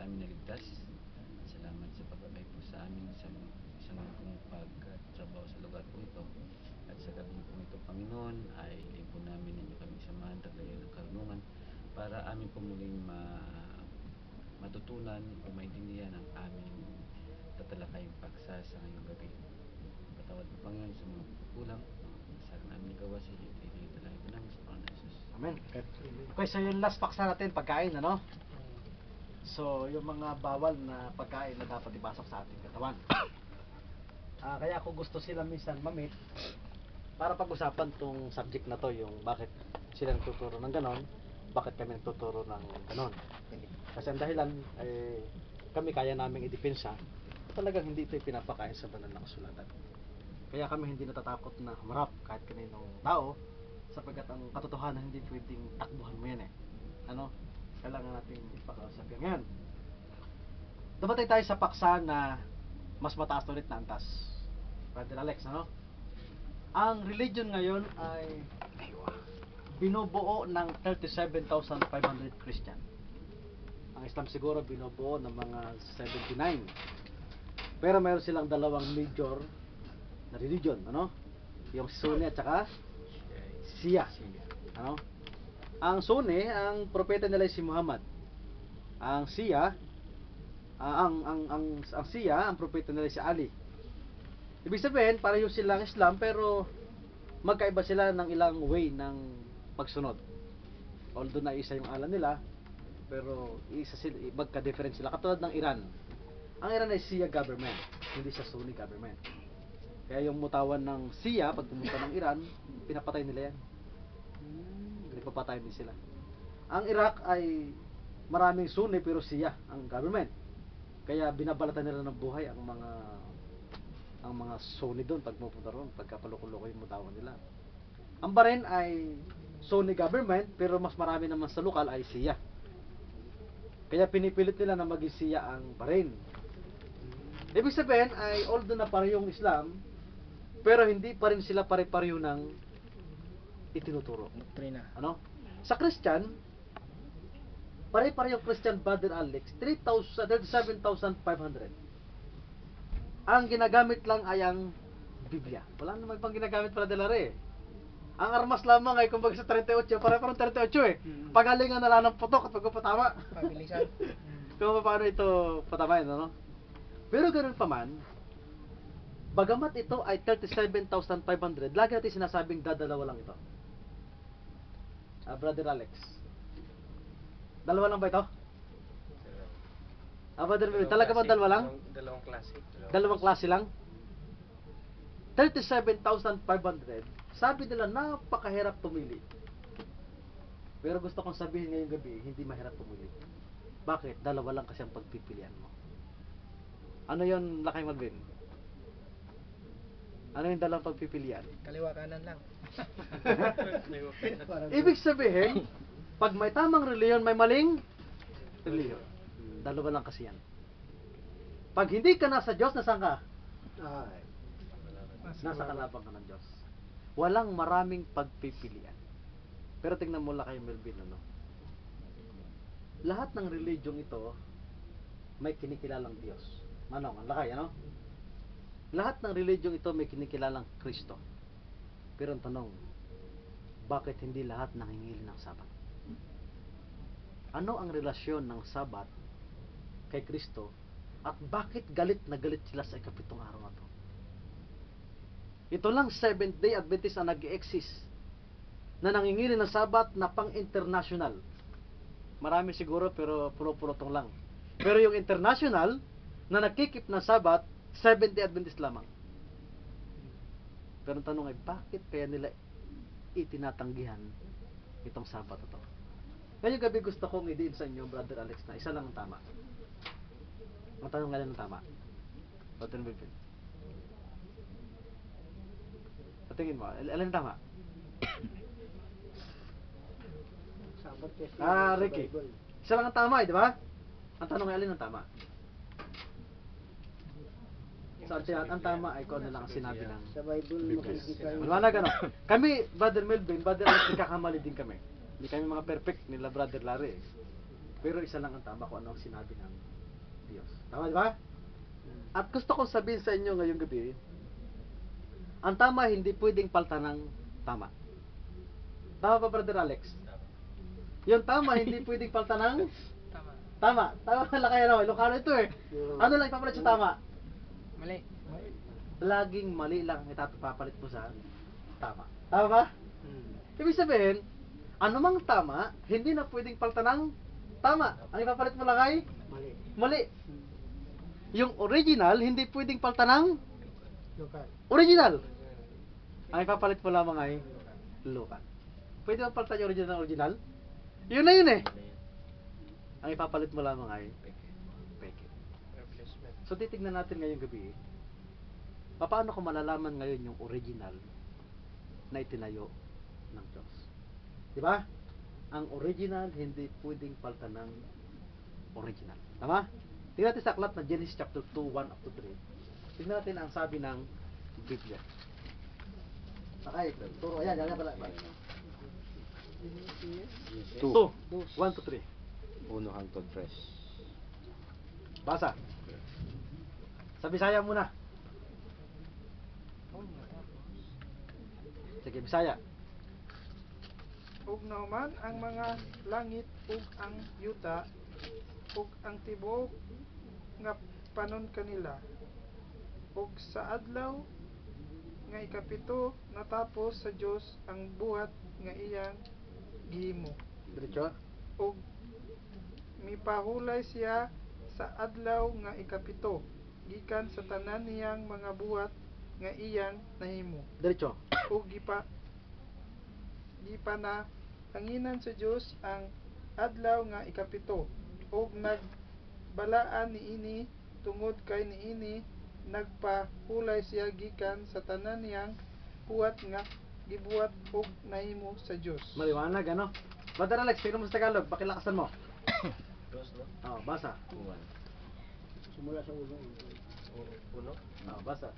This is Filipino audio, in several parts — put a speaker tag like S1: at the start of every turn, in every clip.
S1: sa amin naligtas. Salamat sa pagbabay po sa amin sa isang kong pagtrabaho sa lugar po ito. At sa gabi po ito, Panginoon, ay ilin po namin ninyo kami samahan, taglayan ng karunungan para amin po muling matutunan o maintindihan ang aming tatalakayang paksa sa ngayong gabi. Patawad po, Panginoon, sa mga pagkukulang. Sana namin ikaw sa iyo. Ito lang ito namin sa Panginoon Jesus.
S2: Amen. Okay, so yung last paksa natin, pagkain, ano? So, yung mga bawal na pagkain na dapat ipasok sa ating katawan. Kaya ako gusto sila minsan mamit para pag-usapan tong subject na to, yung bakit sila nagtuturo ng ganon, bakit kami nagtuturo ng ganon. Kasi ang dahilan, kami kaya naming idepensa, talagang hindi ito pinapakain sa banal na kasulatan. Kaya kami hindi natatakot na humarap kahit kaninong tao, sapagkat ang katotohanan hindi pwedeng takbuhan mo yan eh. Ano? Kailangan natin ipakausap yan. Ngayon, dumatay tayo sa paksa na mas mataas ulit na antas. Brother Alex, ano? Ang religion ngayon ay binubuo ng 37,500 Christian. Ang Islam siguro binubuo ng mga 79. Pero mayroon silang dalawang major na religion, ano? Yung Sunni at saka Shia. Ano? Ang Sunni, ang propeta nila si Muhammad. Ang Shia, ang Shia, ang propeta nila si Ali. Ibig sabihin, pareho silang Islam pero magkaiba sila ng ilang way ng pagsunod. Although na isa yung alam nila, pero isa sila, magka-different sila. Katulad ng Iran. Ang Iran ay Shia government, hindi siya Sunni government. Kaya yung mutawan ng Shia, pag pumunta ng Iran, pinapatay nila yan. Pinapatay din sila. Ang Iraq ay maraming Sunni pero Shia ang government. Kaya binabalatan nila ng buhay ang mga Sunni doon pag pupunta roon, pagkapalukulo yung mutawan nila. Ang Bahrain ay Sunni government pero mas marami naman sa lokal ay Shia. Kaya pinipilit nila na maging Shia ang Bahrain. Ibig sabihin ay although na parehong Islam, pero hindi pa rin sila pare-pareho ng itinuturo.
S3: Doktrina.
S2: Ano? Sa Christian, pare-pareho Christian, Brother Alex, 37,500. Ang ginagamit lang ay ang Biblia. Wala naman pang ginagamit para delare. Ang armas lamang ay kumbaga sa 38, pare-parang 38 eh. Pagalingan na lang ng putok at pagpapatama.
S3: Pabilisan.
S2: Kung paano ito patamain, ano? Pero ganoon pa man, bagamat ito ay 37,500, lagi natin sinasabing dadalawa lang ito. Brother Alex. Dalawa lang ba ito? Brother Melvin, talaga ba dalawa lang?
S1: Dalawang klase.
S2: Dalawang klase lang? 37,500, sabi nila napakahirap pumili. Pero gusto kong sabihin ngayong gabi, hindi mahirap pumili. Bakit? Dalawa lang kasi ang pagpipilian mo. Ano yon, Lakay Melvin? Ano yung dalawang pagpipilian?
S3: Kaliwa kanan lang.
S2: Ibig sabihin, pag may tamang reliyon, may maling reliyon. Dalawa lang kasi yan. Pag hindi ka nasa Diyos, nasaan ka? Nasa kalabang ka ng Diyos. Walang maraming pagpipilian. Pero tingnan mo lang kayo, Melvin, ano? Lahat ng religion ito, may kinikilalang Diyos. Manong, ang lakay, ano? Lahat ng religion ito may kinikilalang Kristo. Pero ang tanong, bakit hindi lahat nangingili ng Sabat? Ano ang relasyon ng Sabat kay Kristo at bakit galit na galit sila sa ikapitong araw na to? Ito lang Seventh Day Adventist ang nag-exist na nangingili ng Sabat na pang-international. Marami siguro pero puro-purotong lang. Pero yung international na nagkikip ng Sabat, Seventh Day Adventist lamang. Pero ang tanong ay bakit kaya nila itinatanggihan itong Sabat ito? Ngayong gabi gusto kong i-deal sa inyo, Brother Alex, na isa lang ang tama. Ang tanong nga lang ang tama. Brother Melvin. Patingin mo, alin ang tama? Ricky. Isa lang ang tama, di ba? Ang tanong ay alin ang tama? Ang tama ay kung ano lang ang sinabi ng
S3: Sa Bible, makikita yung...
S2: maliwanag, ano? Kami, Brother Melvin, Brother Alex, nagkakamali din kami. Hindi kami mga perfect nila, Brother Larry. Pero isa lang ang tama kung ano ang sinabi ng Diyos. Tama, di ba? At gusto kong sabihin sa inyo ngayong gabi, ang tama hindi pwedeng paltan ng tama. Tama ba, Brother Alex? Yung tama hindi pwedeng paltan ng
S3: Tama.
S2: tama. Tama pala kayo, no? Ilocano ito eh. Ano lang ipapalit sa tama?
S3: Mali.
S2: Laging mali lang itapapalit mo sa tama. Tama ba? Ibig sabihin, anumang tama, hindi na pwedeng paltan ng tama. Ang ipapalit mo lang ay
S3: Mali.
S2: mali. Yung original, hindi pwedeng paltan ng
S3: Lokal.
S2: original. Ang ipapalit mo lamang ay local. Pwede bang palitan yung original ng original? Yun na yun eh. Ang ipapalit mo lamang ay peke.
S3: Replacement.
S2: So titignan natin ngayong gabi, paano ko malalaman ngayon yung original na itinayo ng Diyos? Di ba? Ang original hindi pwedeng palitan ng original. Tama? Tingnan natin sa aklat na Genesis chapter 2, 1 up to 3. Tingnan natin ang sabi ng Biblia. Okay, turo. Ayan, pala. 2, 1 to 3.
S4: Uno hangtod 3.
S2: Basa. Sa Bisaya muna. Sige, Bisaya.
S5: Ug nahuman ang mga langit ug ang yuta ug ang tibuok nga panon kanila ug sa adlaw nga ikapito natapos sa Dios ang buhat nga iyang gihimo
S2: Diretso.
S5: ug mipahulay siya sa adlaw nga ikapito gikan sa tanan niyang mga buhat nga iyang nahimo
S2: Diretso.
S5: ug gipana hanginan sa Dios ang adlaw nga ikapito ug nagbalaan niini tungod kay niini nagpahulay siya gikan sa tanan niyang buhat nga gibuhat ug nahimo sa Dios.
S2: Maliwanag, ano? Brother Alex, tingnan mo sa Tagalog. Pakilakasan mo.
S1: Dos, no?
S2: Basa.
S1: One.
S3: Simula sa ulo.
S1: Uno.
S2: Basa.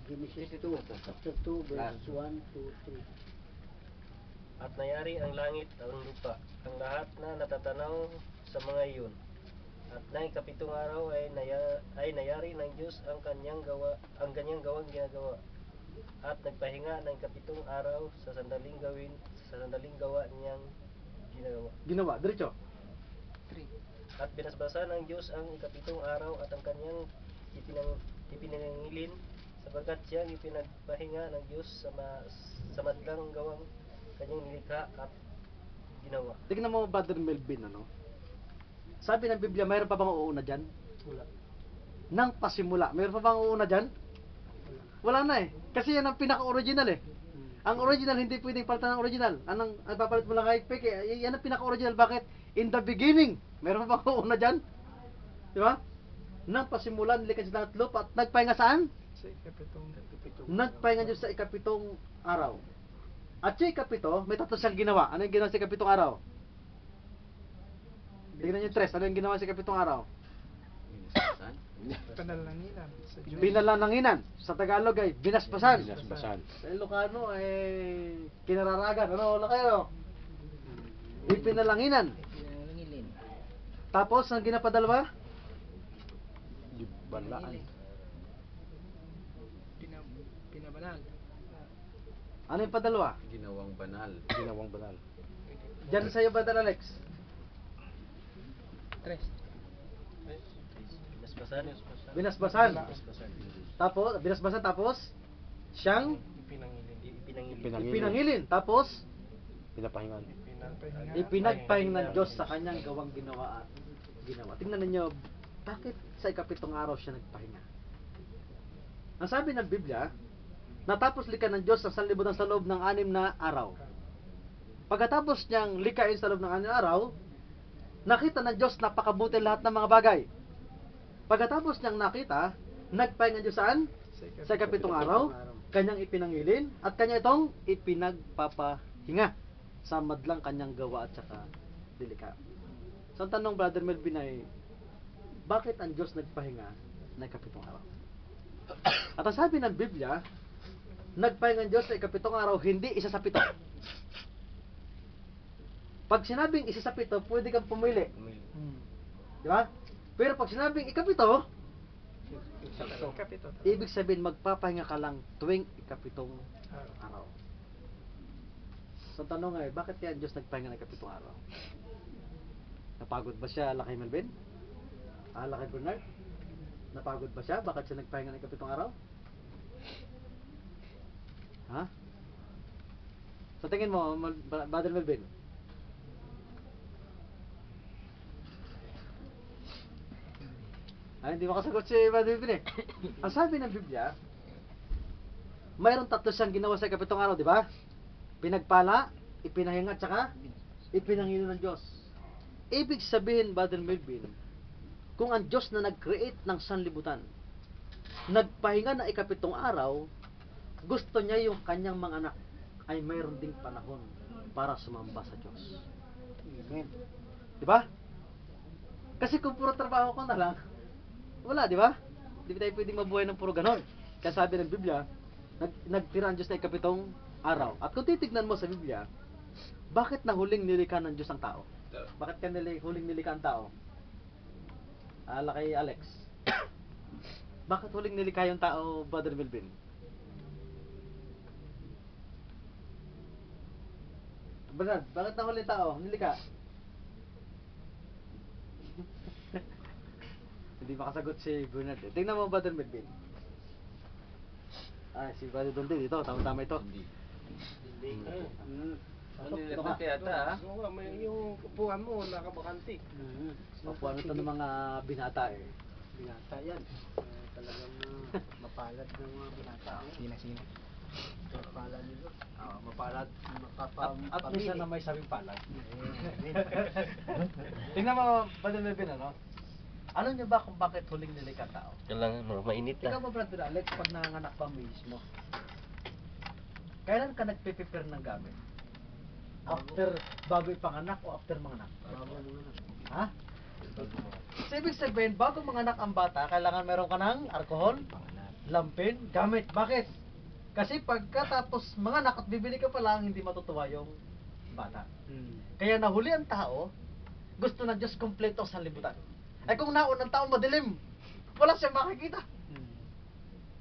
S3: Genesis 2, chapter 2, verses 1 to 3.
S6: At nayari ang langit at ang lupa, ang lahat na natatanaw sa mga iyon. At na ikapitong araw ay nayari ng Diyos ang kanyang gawang ginagawa. At nagpahinga ng ikapitong araw sa sandaling gawa niyang ginagawa.
S2: Ginawa. Diretso.
S5: 3.
S6: At binasbasan ng Diyos ang ikapitong araw at ang kanyang ipinangilin, sapagkat siyang ipinagpahinga ng Diyos sa madlang gawang kanyang nilikha at ginawa.
S2: Tignan mo, Brother Melvin, ano? Sabi ng Biblia, mayroon pa bang uuna dyan?
S5: Wala.
S2: Nang pasimula, mayroon pa bang uuna dyan? Wala na eh. Kasi yan ang pinaka-original eh. Ang original, hindi pwedeng palitan ng original. Anong papalit mo lang kahit peke? Yan ang pinaka-original. Bakit? In the beginning, mayroon pa bang uuna dyan? Di ba? Nang pasimula, nilikan sa langit lupa at nagpahinga saan?
S5: Sa ikapitong
S2: Nagpahinga Diyos sa ikapitong araw. At sa ikapito, may tatlo siyang ginawa. Ano yung ginawa sa ikapitong araw? Tingnan niyo yung tres. Ano yung ginawa sa ikapitong araw?
S1: Minasbasan.
S5: panalangin sa Diyos.
S2: Binalananginan. Sa Tagalog ay binasbasan.
S4: Binasbasan.
S2: Sa Ilocano ay kinararagan. Ano? Wala kayo? Ipinalanginan.
S3: Pinangilin.
S2: Tapos, ang ginapadalwa?
S4: Balaan.
S3: Pinabanal.
S2: Ano yung padalwa?
S1: Ginawang banal.
S4: Ginawang banal.
S2: Diyan sa'yo, Brother Alex.
S3: 3.
S6: Binasbasan.
S2: Binasbasan. Tapos, binasbasan tapos, siyang
S6: Ipinangilin.
S2: ipinangilin. Tapos,
S4: Pinapahingan.
S2: ipinagpahinga ng Diyos sa kanyang gawang ginawa at ginawa. Tingnan ninyo, bakit sa ikapitong araw siya nagpahinga? Ang sabi ng Biblia, natapos likha ng Diyos ang sanlibutan sa loob ng 6 na araw. Pagkatapos niyang likhain sa loob ng 6 na araw, nakita ng Diyos napakabuti lahat ng mga bagay. Pagkatapos niyang nakita, nagpahinga ng Diyos saan? Sa ikapitong araw, kanyang ipinangilin at kanya itong ipinagpapahinga sa madlang kanyang gawa at saka dilikha. So ang tanong, Brother Melvin, ay bakit ang Diyos nagpahinga na ikapitong araw? At ang sabi ng Biblia, nagpahinga ang Diyos sa ikapitong araw, hindi isa sa pito. Pag sinabing isa sa pito, pwede kang pumili.
S3: Hmm.
S2: Di ba? Pero pag sinabing ikapito,
S5: Kapito.
S2: ibig sabihin magpapahinga ka lang tuwing ikapitong araw. So tanong ay, bakit kaya ang Diyos nagpahinga ng ikapitong araw? Napagod ba siya, Lakay Melvin? Lakay Bernard? Napagod ba siya? Bakit siya nagpahinga ng ikapitong araw? Ha? Sa tingin mo, Brother Melvin? Ay, hindi makasagot si Brother Melvin eh. Ang sabi ng Biblia, mayroong tatlo siyang ginawa sa ikapitong araw, di ba? Pinagpala, ipinahinga, tsaka ipinangino ng Diyos. Ibig sabihin, Brother Melvin, kung ang Diyos na nag-create ng sanlibutan, nagpahinga na ikapitong araw, gusto niya yung kanyang mga anak ay mayroon ding panahon para sumamba sa Diyos.
S3: Amen.
S2: Di ba? Kasi kung puro trabaho ko na lang, wala, di ba? Di tayo pwedeng mabuhay ng puro ganon. Kaya sabi ng Biblia, nagtira ang Diyos na ikapitong araw. At kung titignan mo sa Biblia, bakit nahuling nilikha ng Diyos ang tao? Bakit ka huling nilikha ang tao? Kay Alex. Bakit huling nilikha yung tao, Brother Melvin? Bernard, bakit nahuli yung tao? Nilikha? Hindi makasagot si Bernard. Tingnan mo, Brother Melvin. Si Brother Doldy dito. Tama-tama ito.
S1: Ano nila ba yata, ha?
S6: Yung upuan mo, nakabakante.
S2: Mapuan ito ng mga binata eh.
S3: Binata yan. Talagang mapalad ng mga binata.
S6: Sina.
S3: Mapalad nito.
S2: Mapalad.
S3: Makapamili.
S2: At minsan na may sabing palad. Tingnan mo, Brother Melvin, ano? Alam niyo ba kung bakit huling nilikha tao?
S6: Kailangan mainit
S2: Ikaw ba, Brother Alex, pag nanganak pa mismo, kailan ka nagpe-prepare ng gamit? Bago ipanganak o after manganak?
S3: Bago mga na.
S2: Ha? So, ibig sabihin, bago manganak ang bata, kailangan meron ka ng alcohol, lampin, gamit. Bakit? Kasi pagkatapos manganak at bibili ka pa lang, hindi matutuwa yung bata. Kaya nahuli ang tao, gusto ng Diyos kompleto sa libutan. Ay kung naon ang tao madilim, wala siyang makikita.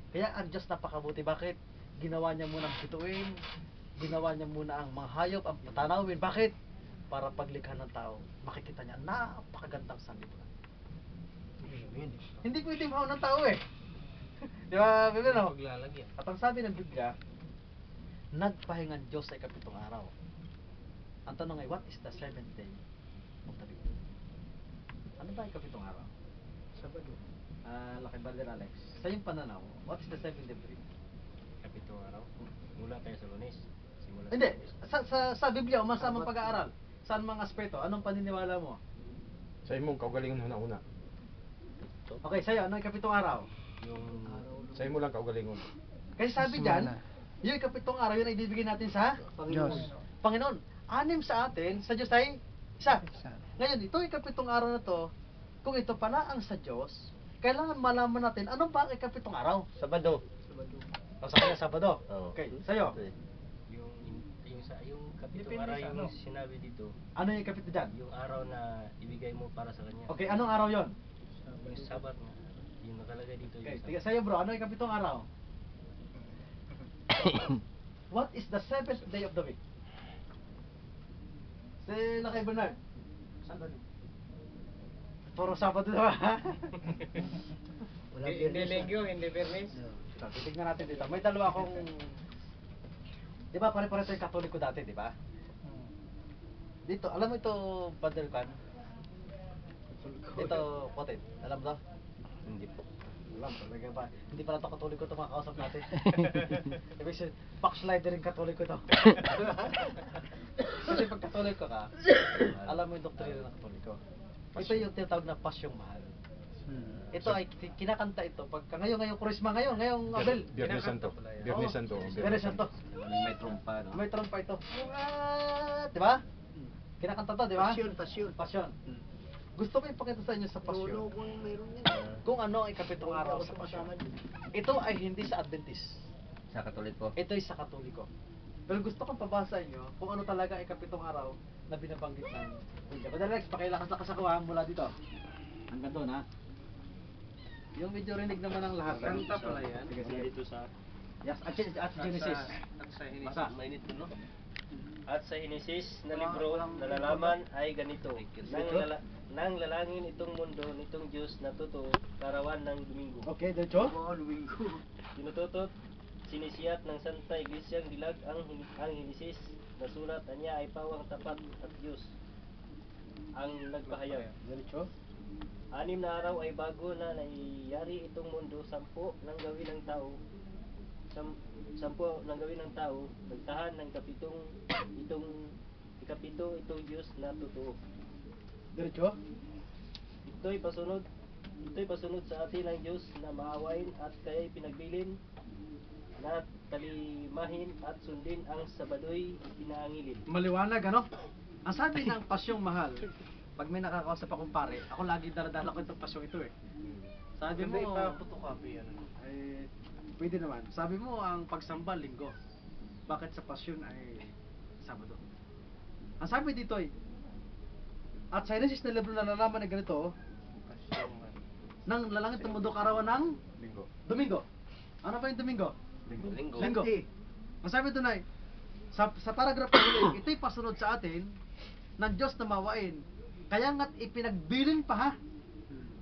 S2: Kaya ang Diyos napakabuti. Bakit? Ginawa niya muna ang bituin, ginawa niya muna ang mga hayop, ang patanawin. Bakit? Para paglikha ng tao, makikita niya napakagandang sanlibutan. Hindi pwede mahaw ng tao eh. Di ba, Biblia, no?
S6: Paglalagyan.
S2: At ang sabi ng Biblia, nagpahinga ang Diyos sa ikapitong araw. Ang tanong ay, what is the seventh day of the week? Ano ba ikapitong araw?
S3: Sabado.
S2: Laki Brother Alex. Sa iyong pananaw, what is the seventh day of the week?
S6: Kapitong araw. Mula tayo sa Lunes. Simula
S2: Hindi,
S6: Lunes.
S2: sa Biblia, o masamang pag-aaral. Saan mga aspeto? Anong paniniwala mo?
S4: Sa imong kaugalingon una-una.
S2: Okay, sa'yo, anong ikapitong araw?
S6: Yung
S4: Sa imo lang kaugalingon.
S2: Kasi sabi dyan, yung ikapitong araw, yun ay ibibigay natin sa
S3: Diyos.
S2: Panginoon. 6 sa atin, sa Diyos ay isa. Ngayon, ito ikapitong araw na to, kung ito pala ang sa Diyos, kailangan malaman natin, ano ba ang ikapitong araw?
S6: Sabado.
S3: Sabado.
S2: O sa kanya, Sabado.
S6: Oo.
S2: Okay, sa'yo.
S6: Yung kapitong
S5: Depende
S6: araw
S5: sa
S6: yung
S5: ano.
S6: sinabi dito.
S2: Ano yung ikapito dyan?
S6: Yung araw na ibigay mo para sa kanya.
S2: Okay, anong araw yon?
S6: Yung Sabat na. Yung nakalagay dito
S2: Okay,
S6: yung
S2: tiga sa'yo bro, ano yung ikapitong araw? What is the seventh day of the week? Sila kay Bernard.
S3: Sabado.
S2: Puro Sabado na ba?
S3: Wala biyernes.
S6: hindi Bernes.
S2: Ito, titignan natin dito. May dalawa akong... Di ba pare-pareho tayong Katoliko dati, di ba? Dito, alam mo ito, Brother Kwan? Dito, Potin. Alam mo to?
S6: Hindi po.
S2: Alam, talaga ba? Hindi pala ito Katoliko ito mga kausap natin. Ibig sabihin, backslider rin Katoliko ito. Kasi pag Katoliko ka, alam mo yung doktrina ng Katoliko. Ito yung tinatawag na pasyong mahal. Ito ay kinakanta ito pagka ngayong Kurisma ngayong Abel.
S4: Biyernes Santo. Biyernes
S2: Oo.
S4: Santo.
S2: Biyernes Santo.
S1: May trompa, no?
S2: May trompa ito. Di ba? Kinakanta to, di ba?
S3: Pasyon.
S2: Pasyon. Gusto ko ipakita sa inyo sa
S3: Lolo
S2: pasyon.
S3: kung mayroon yan.
S2: Kung ano ang ikapitong araw sa
S3: Sa
S2: pasyon.
S3: kasama din.
S2: Ito ay hindi sa Adventist.
S1: Sa Katoliko.
S2: Ito ay sa Katoliko. Pero gusto kong pabasa inyo kung ano talaga ang ikapitong araw na binabanggit ng Biblia. Brother Rex, pakilakas-lakas ako ha, mula dito. Hanggang doon ha. Yung medyo rinig naman ang lahat.
S3: Kanta pala yan.
S2: Sige, sige.
S6: Dito sa
S2: Yes, at Genesis.
S3: At sa Genesis.
S2: Basa.
S6: mainit no? At sa Hinesis na libro, nalalaman ay ganito. Nang lalangin itong mundo nitong Diyos na totoo, karawan ng Domingo.
S2: Okay, diretso.
S6: Tinututot, sinisiyat ng Santa Iglesyang dilag ang Hinesis na sulat niya ay pawang tapat at Diyos ang nagpahayag.
S2: Diretso.
S6: 6 na araw ay bago na nangyayari itong mundo, 10 nang gawin ng tao. 10 nang gawin ng tao, nagtahan ng ikapito itong Diyos na totoo.
S2: Diretso.
S6: Ito'y pasunod sa atin ng Diyos na maawain at kaya'y pinagbilin na talimahin at sundin ang Sabado'y pinaangilin.
S2: Maliwanag, ano? Ang sabi ng pasyong mahal, pag may nakakausap akong pare, ako lagi daladala ko itong pasyong ito eh. Sabi mo,
S3: Hindi pa photocopy yan.
S2: eh, pwede naman. Sabi mo, ang pagsamba, linggo. Bakit sa pasyon ay Sabado? Ang sabi dito ay, at sa Genesis na libro na nalaman na ganito, nang lalangit ng mundo karawan ng
S4: Linggo.
S2: Domingo. Ano ba yung Domingo?
S4: Linggo.
S2: Linggo. Ang sabi doon ay, sa paragraph na huli, ito'y pasunod sa atin ng Diyos na mawain. Kaya nga't ipinagbilin pa ha,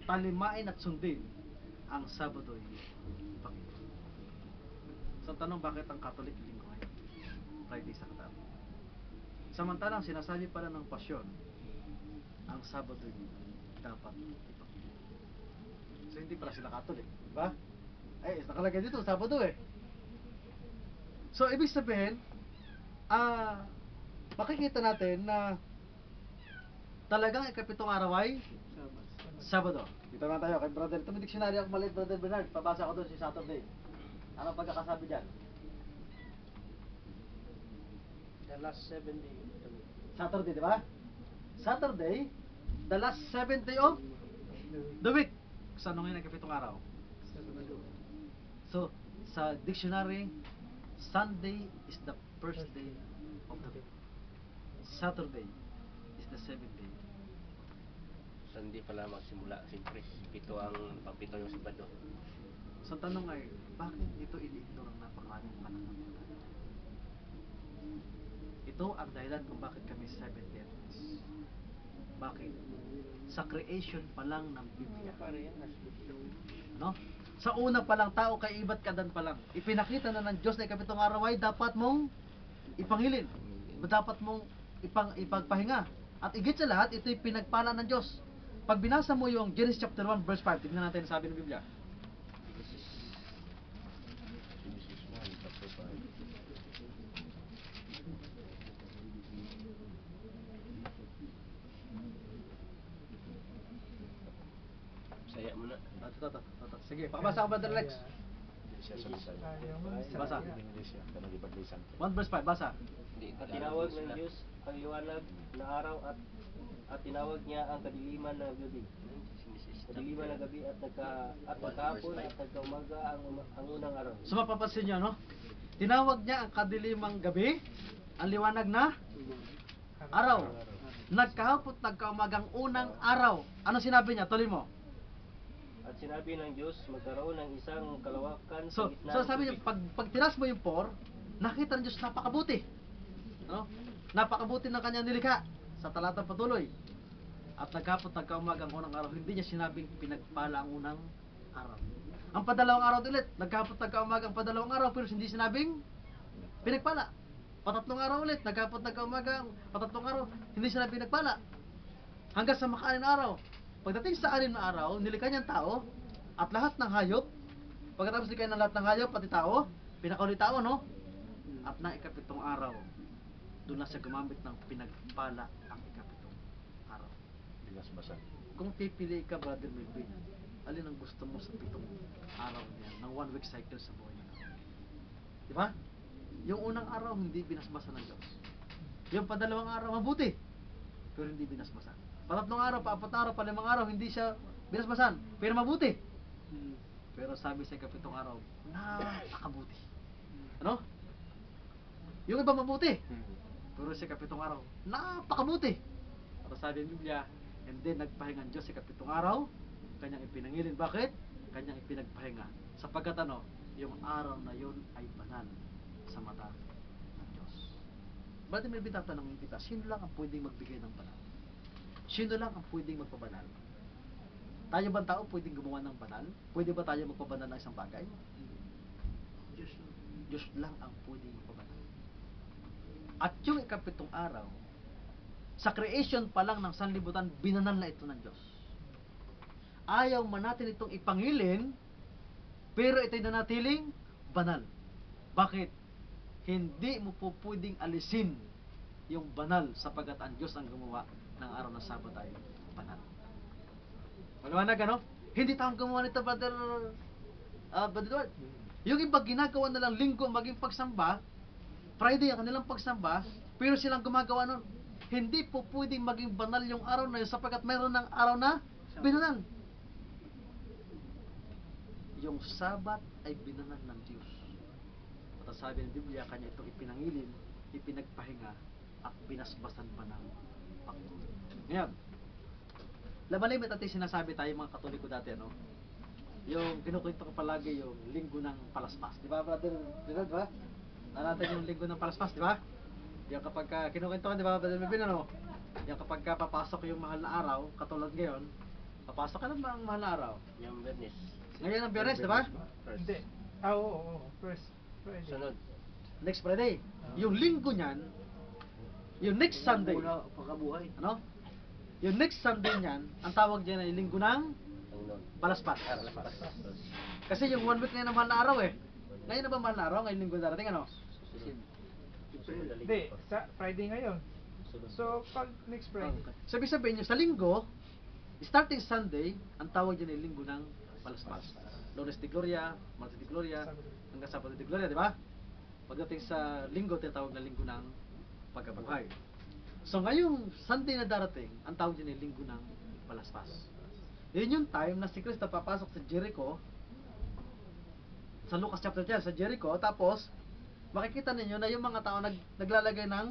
S2: talimain at sundin ang Sabado'y Panginoon. So tanong, bakit ang Catholic linggo ngayon? Friday sa Katao. Samantalang sinasabi pala ng pasyon, ang Sabado'y dapat ipagpili. So hindi pala sila Catholic, di ba? Ay, nakalagay dito Sabado eh. So ibig sabihin, makikita natin na talagang ikapitong araw ay Sabado. Dito na tayo kay brother. Ito may dictionary ako maliit, brother Bernard. Pabasa ko doon si Saturday. Ano pagkakasabi dyan?
S3: The last 7 days.
S2: Saturday, di ba? Saturday, the last 7th day of the week. So ano ngayon ang ikapitong araw? So, sa dictionary, Sunday is the first day of the week. Saturday is the 7th day.
S6: Sunday pala magsimula, siyempre. Pito ang pampito yung Sabado.
S2: So tanong ay, bakit ito ini-ignore ang napakaraming pananampalataya? Ito ang dahilan kung bakit kami 7 days. Bakit? Sa creation pa lang ng Biblia. No? Sa una pa lang, tao kay iba't kadan pa lang. Ipinakita na ng Diyos na ikapitong araw ay dapat mong ipangilin. Dapat mong ipagpahinga. At igit sa lahat, ito'y pinagpala ng Diyos. Pag binasa mo yung Genesis chapter 1 verse 5, tignan natin sabi ng Biblia.
S6: Saya mo na.
S2: Sige, pakabasa ko Brother Lex.
S4: Siya sa Bisaya.
S2: Basa.
S4: English yan. Kanang ibadlisan.
S2: 1 verse 5, basa.
S6: At tinawag ng Diyos ang liwanag na araw at tinawag niya ang kadiliman na gabi. Kadiliman na gabi at nagkahapon at nagkaumaga ang unang araw.
S2: So mapapansin nyo, no? Tinawag niya ang kadilimang gabi, ang liwanag na araw. Nagkahapon, nagkaumagang unang araw. Ano sinabi niya? Tuloy mo.
S6: At sinabi ng Diyos, magkaroon ng isang kalawakan
S2: So,
S6: sa gitna
S2: so
S6: ng
S2: sabi niya,
S6: tubig.
S2: pag tinas mo yung 4, nakita ng Diyos napakabuti. No? Napakabuti ng kanyang nilikha sa talatang patuloy. At nagkapot, nagkaumagang unang araw, hindi niya sinabing pinagpala ang unang araw. Ang padalawang araw ulit, nagkapot, nagkaumagang padalawang araw, pero hindi sinabing pinagpala. Patatlong araw ulit, nagkapot, nagkaumagang patatlong araw, hindi sinabing pinagpala. Hanggang sa maka-anim na araw. Pagdating sa 6 na araw, nilikha niyang tao at lahat ng hayop. Pagkatapos nilikha ng lahat ng hayop, pati tao, pinakauli tao, no? At na ikapitong araw, doon na siya gumamit ng pinagpala ang ikapitong araw.
S4: Binasbasan.
S2: Kung pipili ka, Brother Melvin, alin ang gusto mo sa 7 araw niya ng 1 week cycle sa buhay niya? Di ba? Yung unang araw, hindi binasbasan ng Diyos. Yung padalawang araw, mabuti, pero hindi binasbasan. Patatlong araw, paapat na araw, palimang araw, hindi siya binasbasan, pero mabuti. Pero sabi sa ikapitong araw, napakabuti. Ano? Yung iba mabuti, Pero sa ikapitong araw, napakabuti. At sabi ng Biblia, and then nagpahinga ang Diyos sa ikapitong araw, kanyang ipinangilin. Bakit? Kanyang ipinagpahinga. Sapagkat ano, yung araw na yun ay banal sa mata ng Diyos. Bakit may bitatanongin kita, sino lang ang pwedeng magbigay ng banal? Sino lang ang pwedeng magpabanal? Tayo ba tao pwedeng gumawa ng banal? Pwede ba tayo magpabanal ng isang bagay?
S3: Diyos lang.
S2: Diyos lang ang pwedeng magpabanal. At yung ikapitong araw, sa creation pa lang ng sanlibutan, binanal na ito ng Diyos. Ayaw man natin itong ipangilin, pero ito'y nanatiling banal. Bakit? Hindi mo po pwedeng alisin yung banal sapagkat ang Diyos ang gumawa ng araw ng Sabat ay banal. Maliwanag, ano? Hindi tayong gumawa nito, Brother Edward. Yung iba ginagawa nilang linggo maging pagsamba, Friday ang kanilang pagsamba, pero silang gumagawa nun. Hindi po pwedeng maging banal yung araw na yun sapagkat mayroon ng araw na binanal. Yung Sabat ay binanal ng Diyos. At sabi ng Biblia, kanya itong ipinangilin, ipinagpahinga, at binasbasan pa ng Panginoon. Ngayon, laban-limit natin sinasabi tayo mga Katoliko dati, ano? Yung kinukwento ko palagi yung linggo ng palaspas. Di ba, Brother? Di ba? Natin yung linggo ng palaspas, di ba? Yung kapag kinukwento ko, di ba, Brother Bibin, ano? Yung kapag papasok yung mahal na araw, katulad ngayon, papasok ka lang ba ang mahal na araw?
S6: Yung Bernis.
S2: Ngayon ang Biyernes, di ba?
S5: Hindi. Oo. First Friday.
S6: Sunod.
S2: Next Friday. Yung linggo niyan, yung next Sunday,
S3: Mula pagkabuhay.
S2: ano? Yung next Sunday niyan, ang tawag diyan ay linggo ng
S6: Panginoon.
S2: palaspas.
S6: Palaspas.
S2: Kasi yung 1 week na yun ang mahal na araw eh. Ngayon na ba mahal na araw? Ngayon linggo darating, ano?
S6: Susunod.
S5: Hindi. Sa Friday ngayon.
S6: Sunod.
S5: So, pag next Friday.
S2: So, ibig sabihin nyo, sa linggo, starting Sunday, ang tawag diyan ay linggo ng palaspas. Lunes de Gloria, Martes de Gloria, hanggang Sabado de Gloria, di ba? Pagdating sa linggo, tinatawag na linggo ng pagkabuhay. So ngayong Sunday na darating, ang tawag dyan ay linggo ng palaspas. Yun yung time na si Kristo papasok sa Jericho, sa Lucas chapter 10, sa Jericho, tapos makikita ninyo na yung mga tao naglalagay ng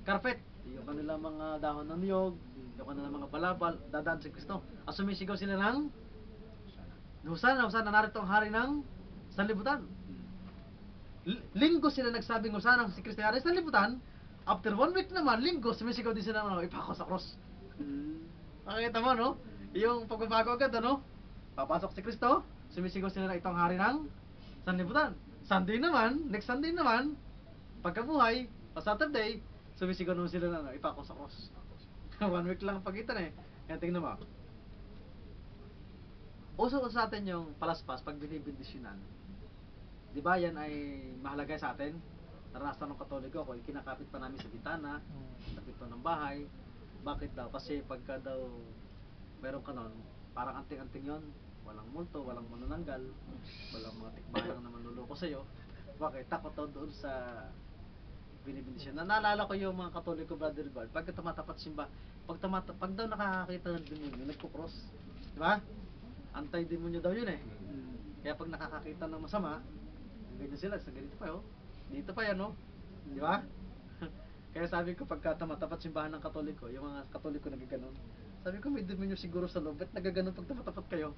S2: carpet. Yung kanilang mga dahon ng niyog, yung kanilang mga balabal, dadaan si Kristo. At sumisigaw sila ng Hosana, narito ang hari ng sanlibutan. Linggo sila nagsabing Hosana si Kristo hari ng sanlibutan. After 1 week naman, linggo, sumisigaw din sila ng ipako sa cross. Nakikita mo, no? Yung pagbabago agad, ano? Papasok si Kristo, sumisigaw sila na itong hari ng sanlibutan. Sunday naman, next Sunday naman, pagkabuhay, o Saturday, sumisigaw naman sila na ipako sa cross. 1 week lang ang pagitan eh. Kaya tingnan mo. Uso sa atin yung palaspas pag binibindisyonan. Di ba yan ay mahalaga sa atin? Naranasan ng Katoliko ako, kinakapit pa namin sa bitana, sa pinto ng bahay. Bakit daw? Kasi pagka daw meron ka nun, parang anting-anting yon, walang multo, walang manunanggal, walang mga tikbalang na manluloko sa'yo. Bakit? Takot daw doon sa binibindisyon. Naalala ko yung mga Katoliko, Brother Bard, pagka tumatapat simba, pag daw nakakakita ng demonyo, nagpo-cross. Di ba? Anti-demonyo daw yun eh. Kaya pag nakakakita ng masama, ganyan sila, sa ganito pa oh. Dito pa yan oh. Di ba? Kaya sabi ko pagka tumatapat simbahan ng Katoliko, yung mga Katoliko nagaganon. Sabi ko may demonyo siguro sa loob, ba't nagaganon pag tumatapat kayo?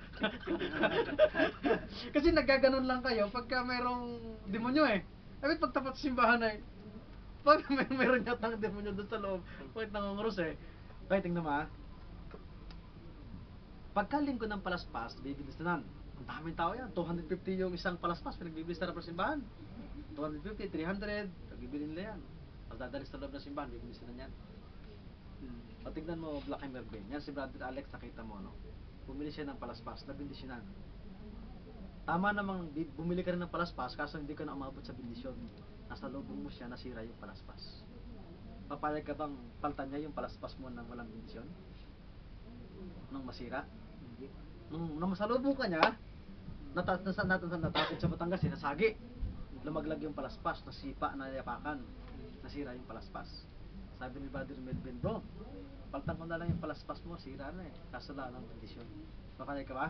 S2: Kasi nagaganon lang kayo pagka mayroong demonyo eh. Bakit pag tapat simbahan ay pag mayroon yatang demonyo doon sa loob, bakit nangunguros eh? Kaya tingnan mo ah. Pagkalinggo ng palaspas, bibilistanan. Ang daming tao yan. 250 yung isang palaspas, pinagbibilistanan ng simbahan. 250, 300, nagbibili nila yan. Pag dadalis sa loob ng simbahan, bibilistanan yan. O tignan mo, Black and Mervin. Yan si Brother Alex, nakita mo, no? Bumili siya ng palaspas, nabindisyonan. Tama namang bumili ka rin ng palaspas, kaso hindi ka na umabot sa bindisyon. Nasa loob mo siya, nasira yung palaspas. Papayag ka bang paltan niya yung palaspas mo nang walang bindisyon? Nung masira? Nung masalubong ka niya, natakot sa Batangas, nasagi. Lumaglag yung palaspas, nasipa, nayapakan, nasira yung palaspas. Sabi ni Brother Melvin, bro, paltan ko na lang yung palaspas mo, sira na eh. Kaso lang ng bendisyon. Papayag ka ba?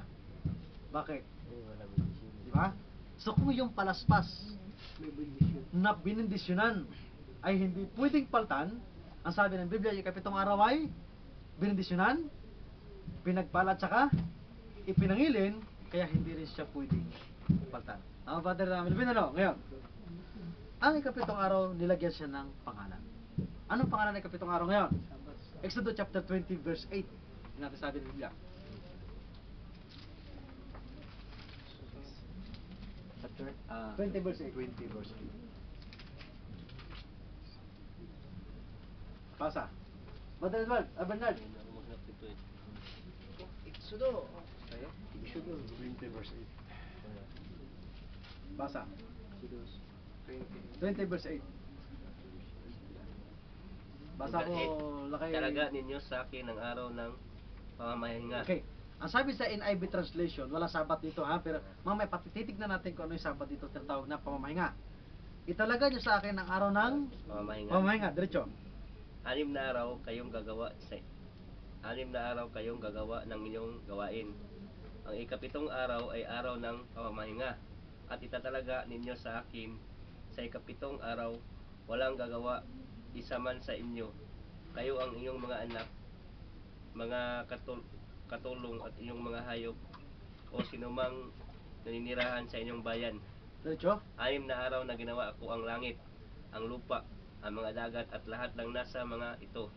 S2: Bakit?
S6: Wala bendisyon.
S2: Di ba? So kung yung palaspas
S3: May bendisyon.
S2: na binindisyonan ay hindi pwedeng paltan. Ang sabi ng Biblia, yung ikapitong araw ay binendisyonan, pinagpala, tsaka ipinangilin, kaya hindi rin siya pwedeng paltan. Ang Father namin, ano? Ngayon, ang ikapitong araw, nilagyan siya ng pangalan. Anong pangalan ng ikapitong araw ngayon? Exodus chapter 20 verse 8. Yung natin sabi ng Biblia.
S4: Chapter
S2: 20 verse 8.
S4: 20 verse 8.
S2: Pasa. Brother Edward, Bernard.
S6: Iksudo.
S3: Tayo?
S4: Exodus 20 verse 8.
S2: Basa.
S3: Exodus 20.
S2: 20 verse 8. Basa ko lakay.
S6: Talaga ninyo sa akin ang araw ng pamamahinga.
S2: Okay. Ang sabi sa NIV translation, wala sabat dito ha, pero mamaya patitignan natin kung ano yung sabat dito tinatawag na pamamahinga. Italaga niyo sa akin ang araw ng
S6: Pamamahinga.
S2: pamamahinga, diretso.
S6: 6 na araw kayong gagawa sa 6 na araw kayong gagawa ng inyong gawain. Ang ikapitong araw ay araw ng pamamahinga. At itatalaga ninyo sa akin sa ikapitong araw, walang gagawa isa man sa inyo. Kayo ang inyong mga anak, mga katulong at inyong mga hayop o sinumang naninirahan sa inyong bayan.
S2: Diretso.
S6: 6 na araw na ginawa ako ang langit, ang lupa, ang mga dagat at lahat ng nasa mga ito.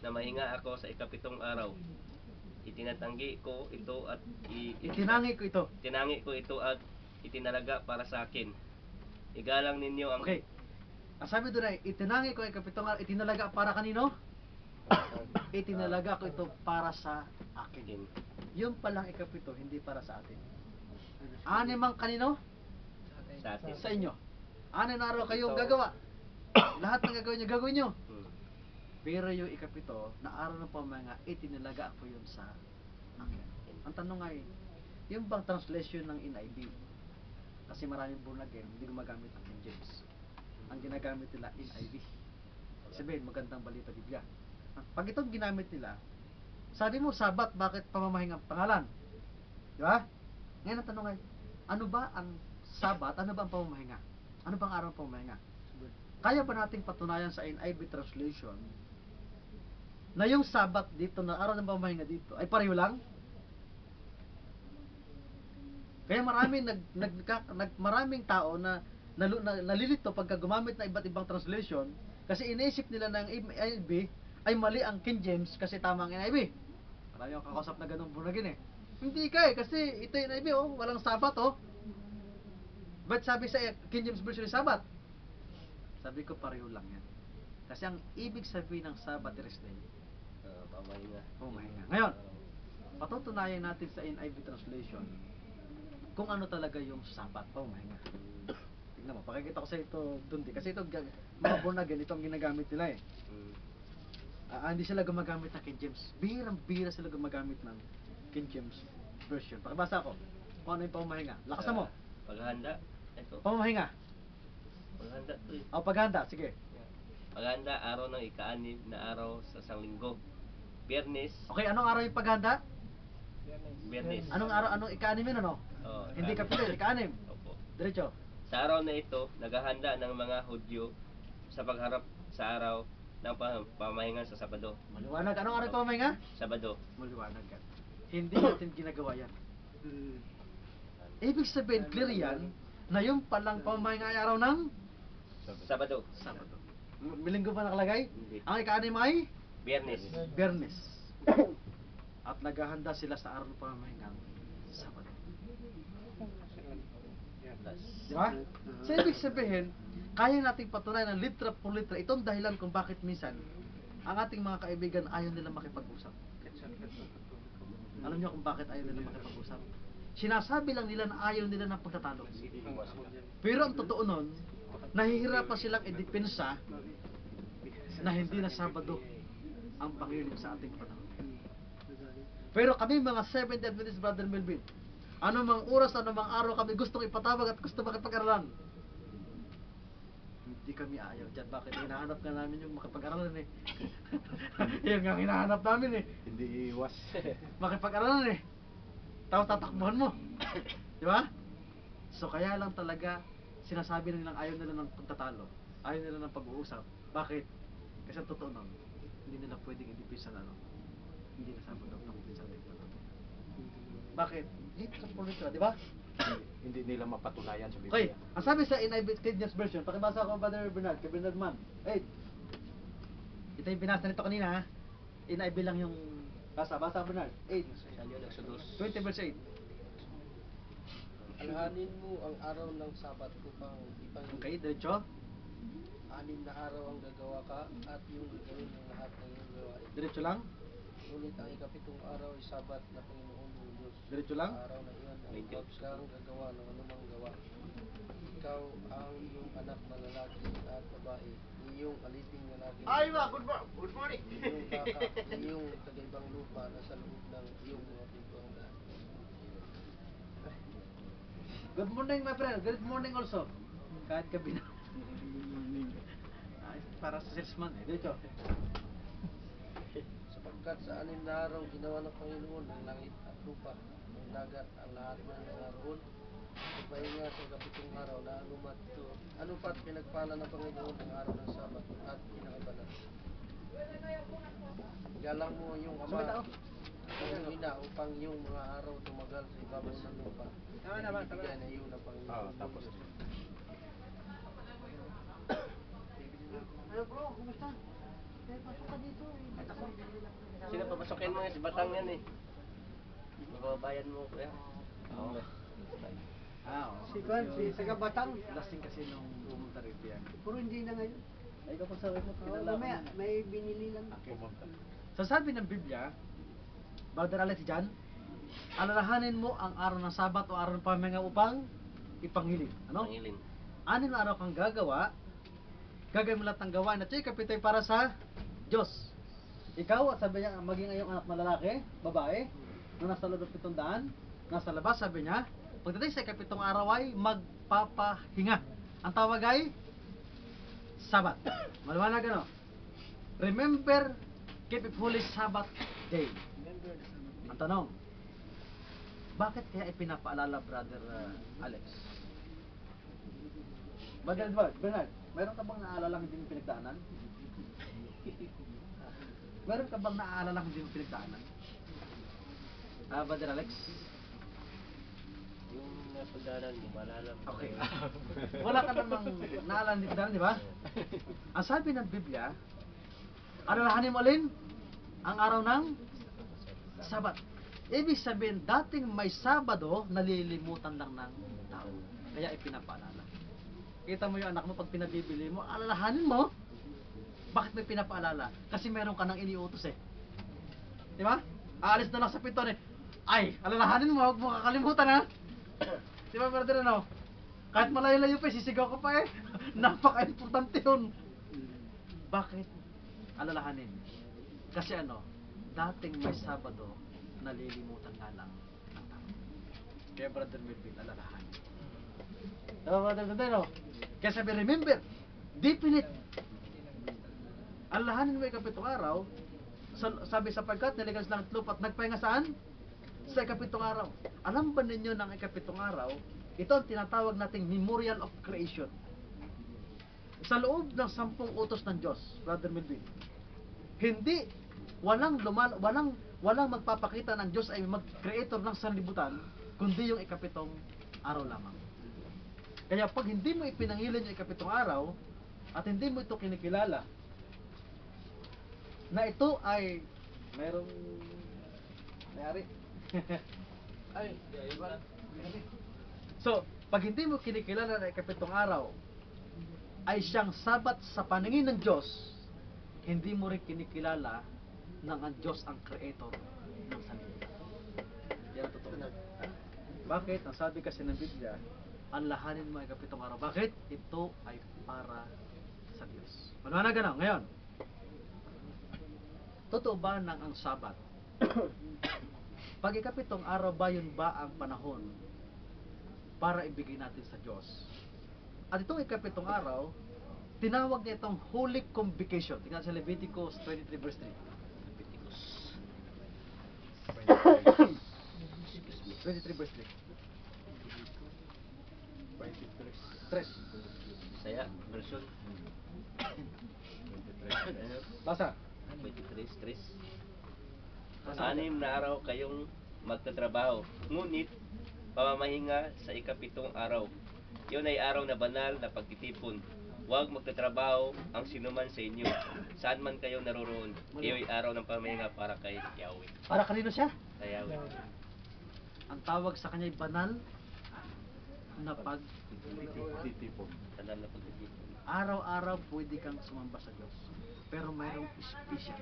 S6: Na mahinga ako sa ikapitong araw. Itinatanggi ko ito at
S2: Itinangi ko ito.
S6: tinangi ko ito at itinalaga para sa akin. Igalang ninyo ang
S2: Okay. Ang sabi doon ay, itinangi ko ang ikapitong araw, itinalaga para kanino? Itinalaga ko ito para sa akin. Yung palang ikapito, hindi para sa atin. Animang kanino?
S6: sa atin.
S2: Sa inyo. 6 na araw kayong gagawa. Lahat ng gagawin nyo, gagawin nyo.
S6: Hmm.
S2: Pero yung ikapito, na araw ng pamamahinga, itinalaga ko yun sa akin. Ang tanong ay, yung bang translation ng NIV? Kasi maraming born again, hindi gumagamit ng King James. Ang ginagamit nila, NIV. Sabihin, magandang balita Biblia. Pag itong ginamit nila, sabi mo, Sabat, bakit pamamahinga ang pangalan? Di ba? Ngayon ang tanong ay, ano ba ang Sabat? Ano ba ang pamamahinga? Ano bang araw ng pamamahinga? Kaya ba nating patunayan sa NIV translation na yung Sabat dito, na araw ng pamamahinga dito, ay pareho lang? Kaya maraming tao na nalilito pagka gumamit ng iba't ibang translation kasi iniisip nila ng NIV ay mali ang King James kasi tama ang NIV. Marami akong kakausap na ganun bunagin eh. Hindi ka eh, kasi ito yung NIV oh, walang Sabat oh. Ba't sabi sa King James version yung Sabat? Sabi ko pareho lang yan. Kasi ang ibig sabihin ng Sabat is day.
S6: Pamahinga.
S2: Pamahinga. Ngayon, patutunayan natin sa NIV translation kung ano talaga yung Sabat, pamahinga. Tingnan mo, pakikita ko sa ito doon kasi ito mga born again, ito ang ginagamit nila eh.
S6: Hmm.
S2: Hindi sila gumagamit ng King James. Bihirang-bihira sila gumagamit ng King James version. Pakibasa ko kung ano yung pamahinga. Lakasan mo.
S6: Paghanda. Ito.
S2: Pamahinga.
S6: Paghanda to eh.
S2: O paghanda, sige.
S6: Paghanda, araw ng ika-6 na araw sa isang linggo. Biyernes.
S2: Okay, anong araw yung paghanda?
S6: Biyernes.
S2: Anong araw, anong ika-anim yun ano?
S6: Oh,
S2: Hindi kapito, ika-anim.
S6: Opo.
S2: Diretso.
S6: Sa araw na ito, naghahanda ng mga Hudyo sa pagharap sa araw ng pamahinga sa Sabado.
S2: Maliwanag. Anong araw yung pamahinga?
S6: Sabado.
S2: Maliwanag yan. Hindi natin ginagawa yan. Ibig sabihin, clear yan, na yung palang pamahinga ay araw ng
S6: Sabado.
S2: Sabado. Bilinggo ba nakalagay?
S6: Hindi.
S2: Ang ika-anim ay
S6: Biyernes.
S2: Biyernes. At naghahanda sila sa araw ng pamahinga Sabado. Di ba? So, ibig sabihin, kaya nating patunayan ng litra por litra. Itong dahilan kung bakit minsan ang ating mga kaibigan ayaw nila makipag-usap. Alam niyo kung bakit ayaw nila makipag-usap? Sinasabi lang nila na ayaw nila ng pagtatalo. Pero ang totoo nun, nahihirapan silang idepensa na hindi na Sabado ang Panginoon sa ating panahon. Pero kami mga Seventh Adventist Brother Melvin, anumang oras, anumang araw kami gustong ipatawag at gusto makipag-aralan. Hindi kami ayaw dyan. Bakit? Hinahanap nga namin yung makipag-aralan eh. Yan nga hinahanap namin eh.
S4: Hindi iwas.
S2: Makipag-aralan eh. Tapos tatakbuhan mo. Di ba? So kaya lang talaga sinasabi nilang ayaw nila ng pagtatalo. ayaw nila ng pag-uusap. Bakit? Kasi ang totoo nun, hindi nila pwedeng i-defuse na hindi na Sabado ng sa ating patuloy. Bakit? Dito sa politika, di ba?
S4: Hindi nila mapatunayan sa
S2: Okay,
S4: Biblia.
S2: ang sabi sa NIV King James Version, pakibasa ko Brother Bernard, kay Bernard Man. Ito yung binasa nito kanina ha. NIV lang yung basa Bernard. 8.
S6: Salyo ng Exodus.
S2: 20 verse 8.
S3: Alhanin mo ang araw ng Sabat upang ipangilin.
S2: Okay, diretso.
S3: 6 na araw ang gagawa ka at yung gawin ng lahat ng iyong gawain.
S2: Diretso lang.
S3: Ngunit ang ikapitong araw ay Sabat na Panginoon mong Diyos.
S2: Diretso lang.
S3: Sa araw na iyon ay huwag kang gagawa ng anumang gawa. Ikaw ang iyong anak na lalaki at babae, iyong aliping lalaki.
S6: Ay, good morning.
S3: Iyong baka, iyong kagaibang lupa na sa loob ng iyong mga pintuan.
S2: Good morning my friend. Good morning also. Kahit gabi na. Para sa salesman eh. Diretso.
S3: Sapagkat sa 6 na araw ginawa ng Panginoon ang langit at lupa, ang dagat, ang lahat ng naroon. Ipahinga sa kapitong araw na ano pat pinagpala ng Panginoon ang araw ng Sabat at pinakabalat. Galang mo yung ama at yung ina upang yung mga araw tumagal sa ibabaw ng lupa. Ibigay na yun ng Panginoon.
S4: Tapos.
S2: Hello bro, kumusta? Pasok ka dito eh.
S6: Sino papasokin mo yan? Si Batang yan eh. Mababayan mo kuya.
S2: Oo. Oo.
S5: Si Kabatang.
S2: Lasing kasi nung pumunta rin yan.
S5: Puro hindi na ngayon.
S2: Ay kapag sabi mo,
S5: Mamaya, may binili lang.
S2: pumunta. So sabi ng Biblia, Brother Alex dyan, alalahanin mo ang araw ng Sabat o araw ng pamahinga upang ipanghiling. Ano?
S6: Pangilin.
S2: 6 na araw kang gagawin mo lahat ng gawain at ito'y kapito'y para sa Diyos. Ikaw, at sabi niya, maging ngayong anak na lalaki, babae, na nasa loob ng 700, nasa labas, sabi niya, pagdating sa 7 araw ay magpapahinga. Ang tawag ay Sabat. Maliwanag ano? Remember, keep it holy Sabbath day. Ang tanong, bakit kaya ipinapaalala, Brother Alex? Bernard, mayroon ka bang naaalala hindi mo pinagdaanan? Meron ka bang naaalala hindi mo pinagdaanan? Brother Alex?
S6: Yung napagdanan mo, malala mo.
S2: Okay. Wala ka namang naalala hindi pinagdaanan, di ba? Ang sabi ng Biblia, alalahanin mo alin? Ang araw ng Sabat. Ibig sabihin, dating may Sabado, nalilimutan lang ng tao. Kaya ipinapaalala. Kita mo yung anak mo pag pinabibili mo, alalahanin mo. Bakit may pinapaalala? Kasi meron ka nang iniutos eh. Di ba? Aalis na lang sa pinto eh. Ay, alalahanin mo, huwag mo kakalimutan ha. Di ba, brother, ano? Kahit malayo-layo pa, sisigaw ka pa eh. Napaka-importante yun. Bakit? Alalahanin. Kasi ano, dating may Sabado, nalilimutan nga lang ng tao. Kaya brother Melvin, alalahanin. Brother Melvin, kaya sabi, remember, definite. Alalahanin mo ikapitong araw, sabi sapagkat niligas lang lupa at nagpahinga saan? Sa ikapitong araw. Alam ba ninyo ng ikapitong araw, ito ang tinatawag nating memorial of creation. Sa loob ng 10 utos ng Diyos, Brother Melvin, hindi, walang magpapakita ng Diyos ay mag-creator ng sanlibutan, kundi yung ikapitong araw lamang. Kaya pag hindi mo ipinangilin yung ikapitong araw, at hindi mo ito kinikilala, na ito ay mayroong mayari. Ay, iba. So, pag hindi mo kinikilala na ikapitong araw ay siyang Sabat sa paningin ng Diyos, hindi mo rin kinikilala ng ang Diyos ang creator ng sanlibutan. Yan ang totoo. Bakit? Ang sabi kasi ng Biblia, alalahanin mo ang ikapitong araw. Bakit? Ito ay para sa Diyos. Maliwanag na. Ngayon, totoo ba nang ang Sabat? Pag ikapitong araw ba yun ba ang panahon para ibigay natin sa Diyos? At itong ikapitong araw, tinawag niya itong Holy Convocation. Tingnan sa Leviticus 23 verse 3. Leviticus 23 verse 3.
S4: 23.
S2: 3.
S6: Saya, version.
S2: Basa.
S6: 23, Chris.
S2: Basa.
S6: 6 na araw kayong magtatrabaho, ngunit pamamahinga sa ikapitong araw. Iyon ay araw na banal na pagtitipon. Huwag magtatrabaho ang sinuman sa inyo, saan man kayo naroroon. Iyon ay araw ng pamamahinga para kay Yahweh.
S2: Para kanino siya?
S6: Kay Yahweh.
S2: Ang tawag sa kanya ay banal na
S4: Titipon.
S6: Banal na pagtitipon.
S2: Araw-araw pwede kang sumamba sa Diyos. Pero mayroong special.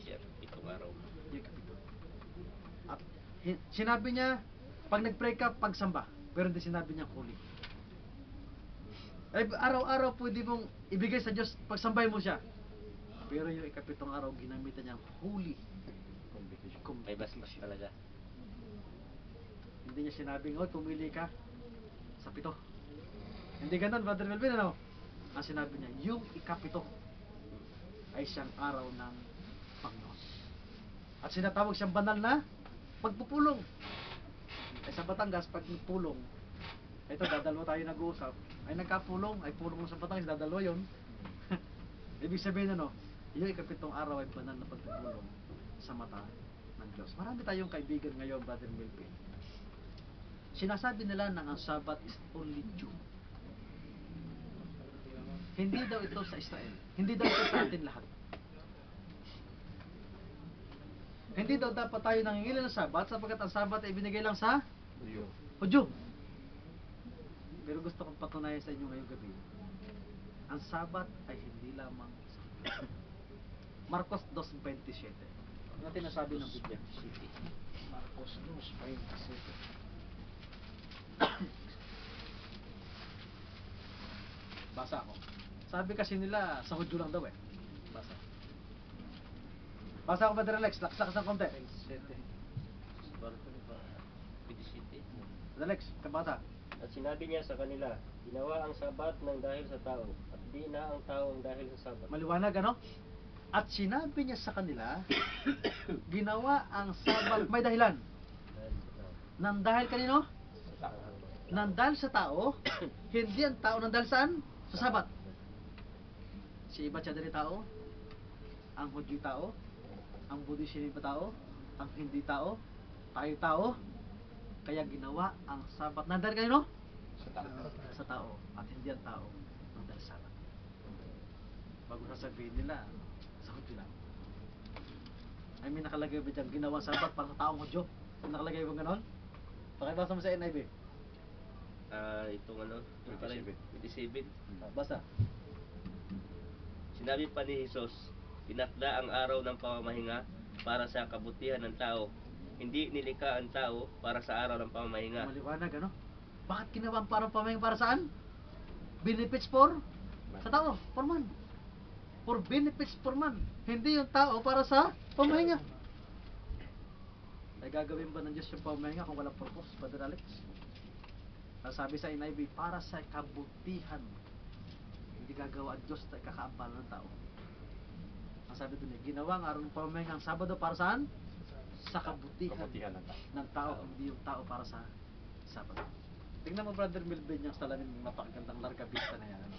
S6: Siya, itong araw.
S2: Yung kapito. At sinabi niya, pag nag-pray ka, pagsamba. Pero hindi sinabi niya huli. Ay, araw-araw pwede mong ibigay sa Diyos, pagsambay mo siya. Pero yung ikapitong araw, ginamitan niyang holy
S4: Convocation.
S6: May basbas talaga.
S2: Hindi niya sinabing, oh, pumili ka sa pito. Hindi ganun, Brother Melvin, ano? Ang sinabi niya, yung ikapito ay siyang araw ng Panginoon. At sinatawag siyang banal na pagpupulong. Ay sa Batangas, pag pulong, ito, dadalawa tayo nag-uusap, ay nagkapulong, ay pulong sa Batangas, dadalawa yun. Ibig sabihin, ano, yung ikapitong araw ay banal na pagpupulong sa mata ng Diyos. Marami tayong kaibigan ngayon, Brother Melvin. Sinasabi nila na ang Sabbath is only Jew. Hindi daw ito sa Israel. Hindi daw ito sa atin lahat. Hindi daw dapat tayo nangingili ng Sabbath sapagkat ang Sabbath ay binigay lang sa Hudyo. Pero gusto kong patunayan sa inyo ngayong gabi, ang Sabbath ay hindi lamang sa Hudyo. Marcos 2:27. Ano tinasabi ng Biblia? Marcos 2:27. Basa ako. Sabi kasi nila sa Hudyo lang daw eh. Basa. Basa ako, Brother Alex. Lakas ng konti. Brother Alex, kabasa.
S6: At sinabi niya sa kanila, ginawa ang Sabat ng dahil sa tao, at di na ang tao ang dahil sa Sabat.
S2: Maliwanag, ano? At sinabi niya sa kanila, ginawa ang Sabat, may dahilan.
S6: Dahil sa tao.
S2: Nang dahil kanino? Nang dahil sa tao, hindi ang tao nang dahil saan? Sa Sabat. Si iba siya dari tao, ang Hudyo tao, ang Buddhist ba tao, ang hindi tao, tayo tao, kaya ginawa ang Sabat. Nang dahil kanino? Sa tao. At hindi ang tao nang dahil sa Sabat. Bago sasabihin nila, sa Hudyo lang. I mean, nakalagay ba dyan, ginawa ang Sabat para sa taong Hudyo? Nakalagay ba ganon? Pakibasa mo sa NIV.
S6: Itong ano, yung pala, 27.
S2: Basta.
S6: Sinabi pa ni Jesus, tinakda ang araw ng pamamahinga para sa kabutihan ng tao. Hindi nilikha ang tao para sa araw ng pamamahinga.
S2: Maliwanag, ano? Bakit ginawa ang parang pamahinga para saan? Benefits for? Sa tao, for man. For benefits for man. Hindi yung tao para sa pamahinga. Ay gagawin ba ng Diyos yung pamahinga kung walang purpose, Brother Alex? Ang sabi sa NIV, para sa kabutihan. Hindi gagawa ang Diyos na kakaabala ng tao. Ang sabi doon, ginawa ang araw ng pamahinga ang Sabado para saan? Sa kabutihan
S4: Kabutihan ng tao.
S2: ng tao, hindi yung tao para sa Sabado. Tingnan mo, Brother Melvin, yung salamin, napakagandang larga vista na yan. Ano?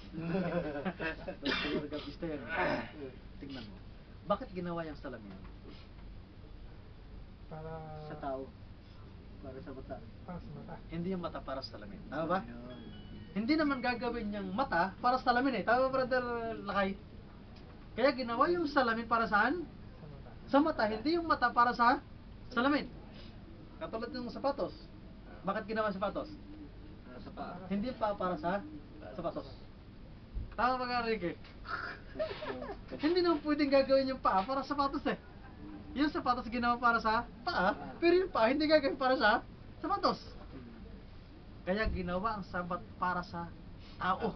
S2: Larga vista yan. Tingnan mo. Bakit ginawa yung salamin?
S5: Para
S2: Sa tao. Para sa mata.
S5: para sa mata.
S2: Hindi yung mata para sa salamin. Tama ba? Hindi naman gagawin yung mata para sa salamin eh. Tama ba, Brother Lakay? Kaya ginawa yung salamin para saan?
S5: Sa mata.
S2: Sa mata, hindi yung mata para sa salamin. Katulad ng sapatos. Bakit ginawa sapatos?
S3: Sa paa.
S2: Hindi pa para sa sapatos. Tama ba nga, Ricky? Hindi naman pwedeng gagawin yung paa para sa sapatos eh. Yung sapatos ginawa para sa paa, pero yung paa hindi gagawin para sa sapatos. Kaya ginawa ang Sabat para sa tao.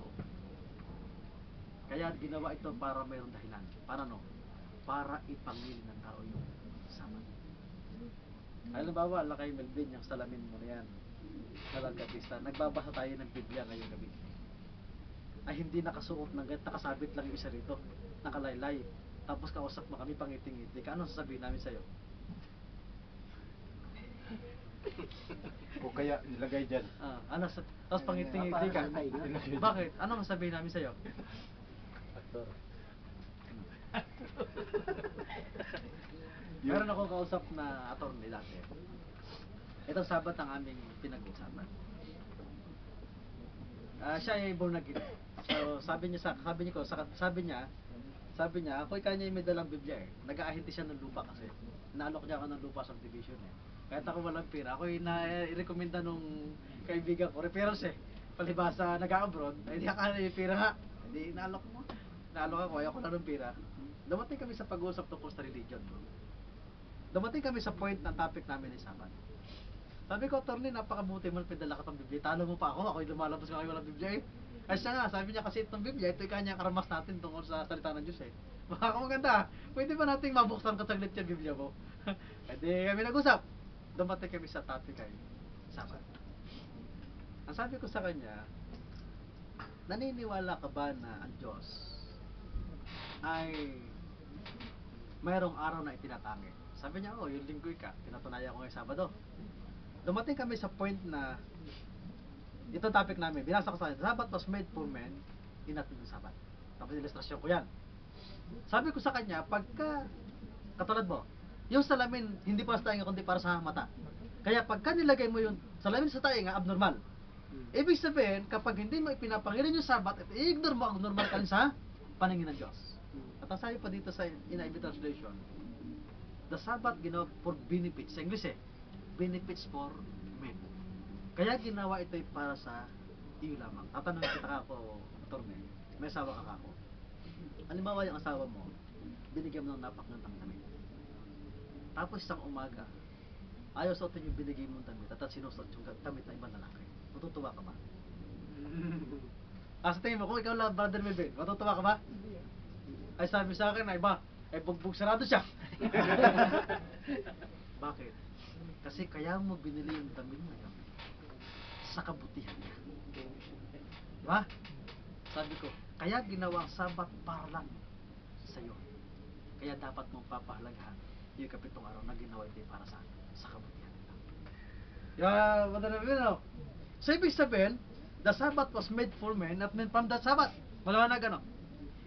S2: Kaya ginawa ito para mayroong dahilan. Para no? Para ipamili ng tao yung Sabat. Halimbawa, Lakay Melvin, yung salamin mo na yan. Nalagkapista. Nagbabasa tayo ng Biblia ngayong gabi. Ay hindi nakasuot ng ganit, nakasabit lang yung isa rito. Nakalaylay. Tapos kausap mo kami pangiting-ngiti ka. Anong sasabihin namin sa'yo?
S4: O kaya ilagay dyan.
S2: Tapos pangiting-ngiti ka. Bakit? Anong sasabihin namin sa'yo?
S6: Pastor.
S2: Meron ako kausap na attorney dati. Itong Sabat ang aming pinag-uusapan. Siya ay born again. So sabi niya, ako kanya may dalang Biblia eh. Nag-aahinti siya ng lupa kasi. Naalok niya ako ng lupa subdivision eh. Kahit ako walang pera, ako i-recommenda nung kaibigan ko, referrals eh. Palibasa nag-abroad, hindi akala yung pera nga. Hindi naalok mo. Naalok ako, ayoko na ng pera. Dumating kami sa pag-uusap tungkol sa religion. Dumating kami sa point ng topic namin ni Sabat. Sabi ko, attorney, napakabuti mo, pinadala ka ng Biblia. Talo mo pa ako, ako'y lumalabas ka kayo walang Biblia eh. Ay siya nga, sabi niya kasi itong Biblia, ito yung kanya karamas natin tungkol sa salita ng Diyos eh. Baka maganda, pwede ba nating mabuksan ka saglit yung Biblia mo? E di kami nag-usap. Dumating kami sa topic kay Sabat. Ang sabi ko sa kanya, naniniwala ka ba na ang Diyos ay mayroong araw na itinatangi? Sabi niya, yung linggoy ka, pinatunayan ko ngayong Sabado. Dumating kami sa point na ito topic namin, binasa ko sa kanya, Sabbath was made for men, inatin yung Sabbath. Tapos ilustrasyon ko yan. Sabi ko sa kanya, pagka, katulad mo, yung salamin, hindi para sa tainga, kundi para sa mata. Kaya pagka nilagay mo yung salamin sa tainga, abnormal. Ibig sabihin, kapag hindi mo ipinapangilan yung Sabbath, at i-ignore mo, abnormal ka rin sa paningin ng Diyos. At ang sabi pa dito sa NIV translation, the Sabbath ginawa for benefits. Sa English benefits for men. Kaya ginawa ito para sa iyo lamang. Tatanungin kita ako, attorney, may asawa ka ako. Halimbawa yung asawa mo, binigyan mo ng napakagandang damit. Tapos isang umaga, ayaw suotin yung binigay mong damit at sinusot yung damit ng ibang lalaki. Matutuwa ka ba? Sa tingin mo, kung ikaw lang, Brother Melvin, matutuwa ka ba? Ay sabi sa akin, ay bugbog sarado siya. Bakit? Kasi kaya mo binili yung damit na yun sa kabutihan niya. Diba? Sabi ko, kaya ginawa ang Sabat para lang sa'yo. Kaya dapat mong papahalagahan yung kapitong araw na ginawa ito para sa kabutihan nila. Yeah, madala mo. So ibig sabihin, the Sabbath was made for men, not men from the Sabbath. Malawanag ano?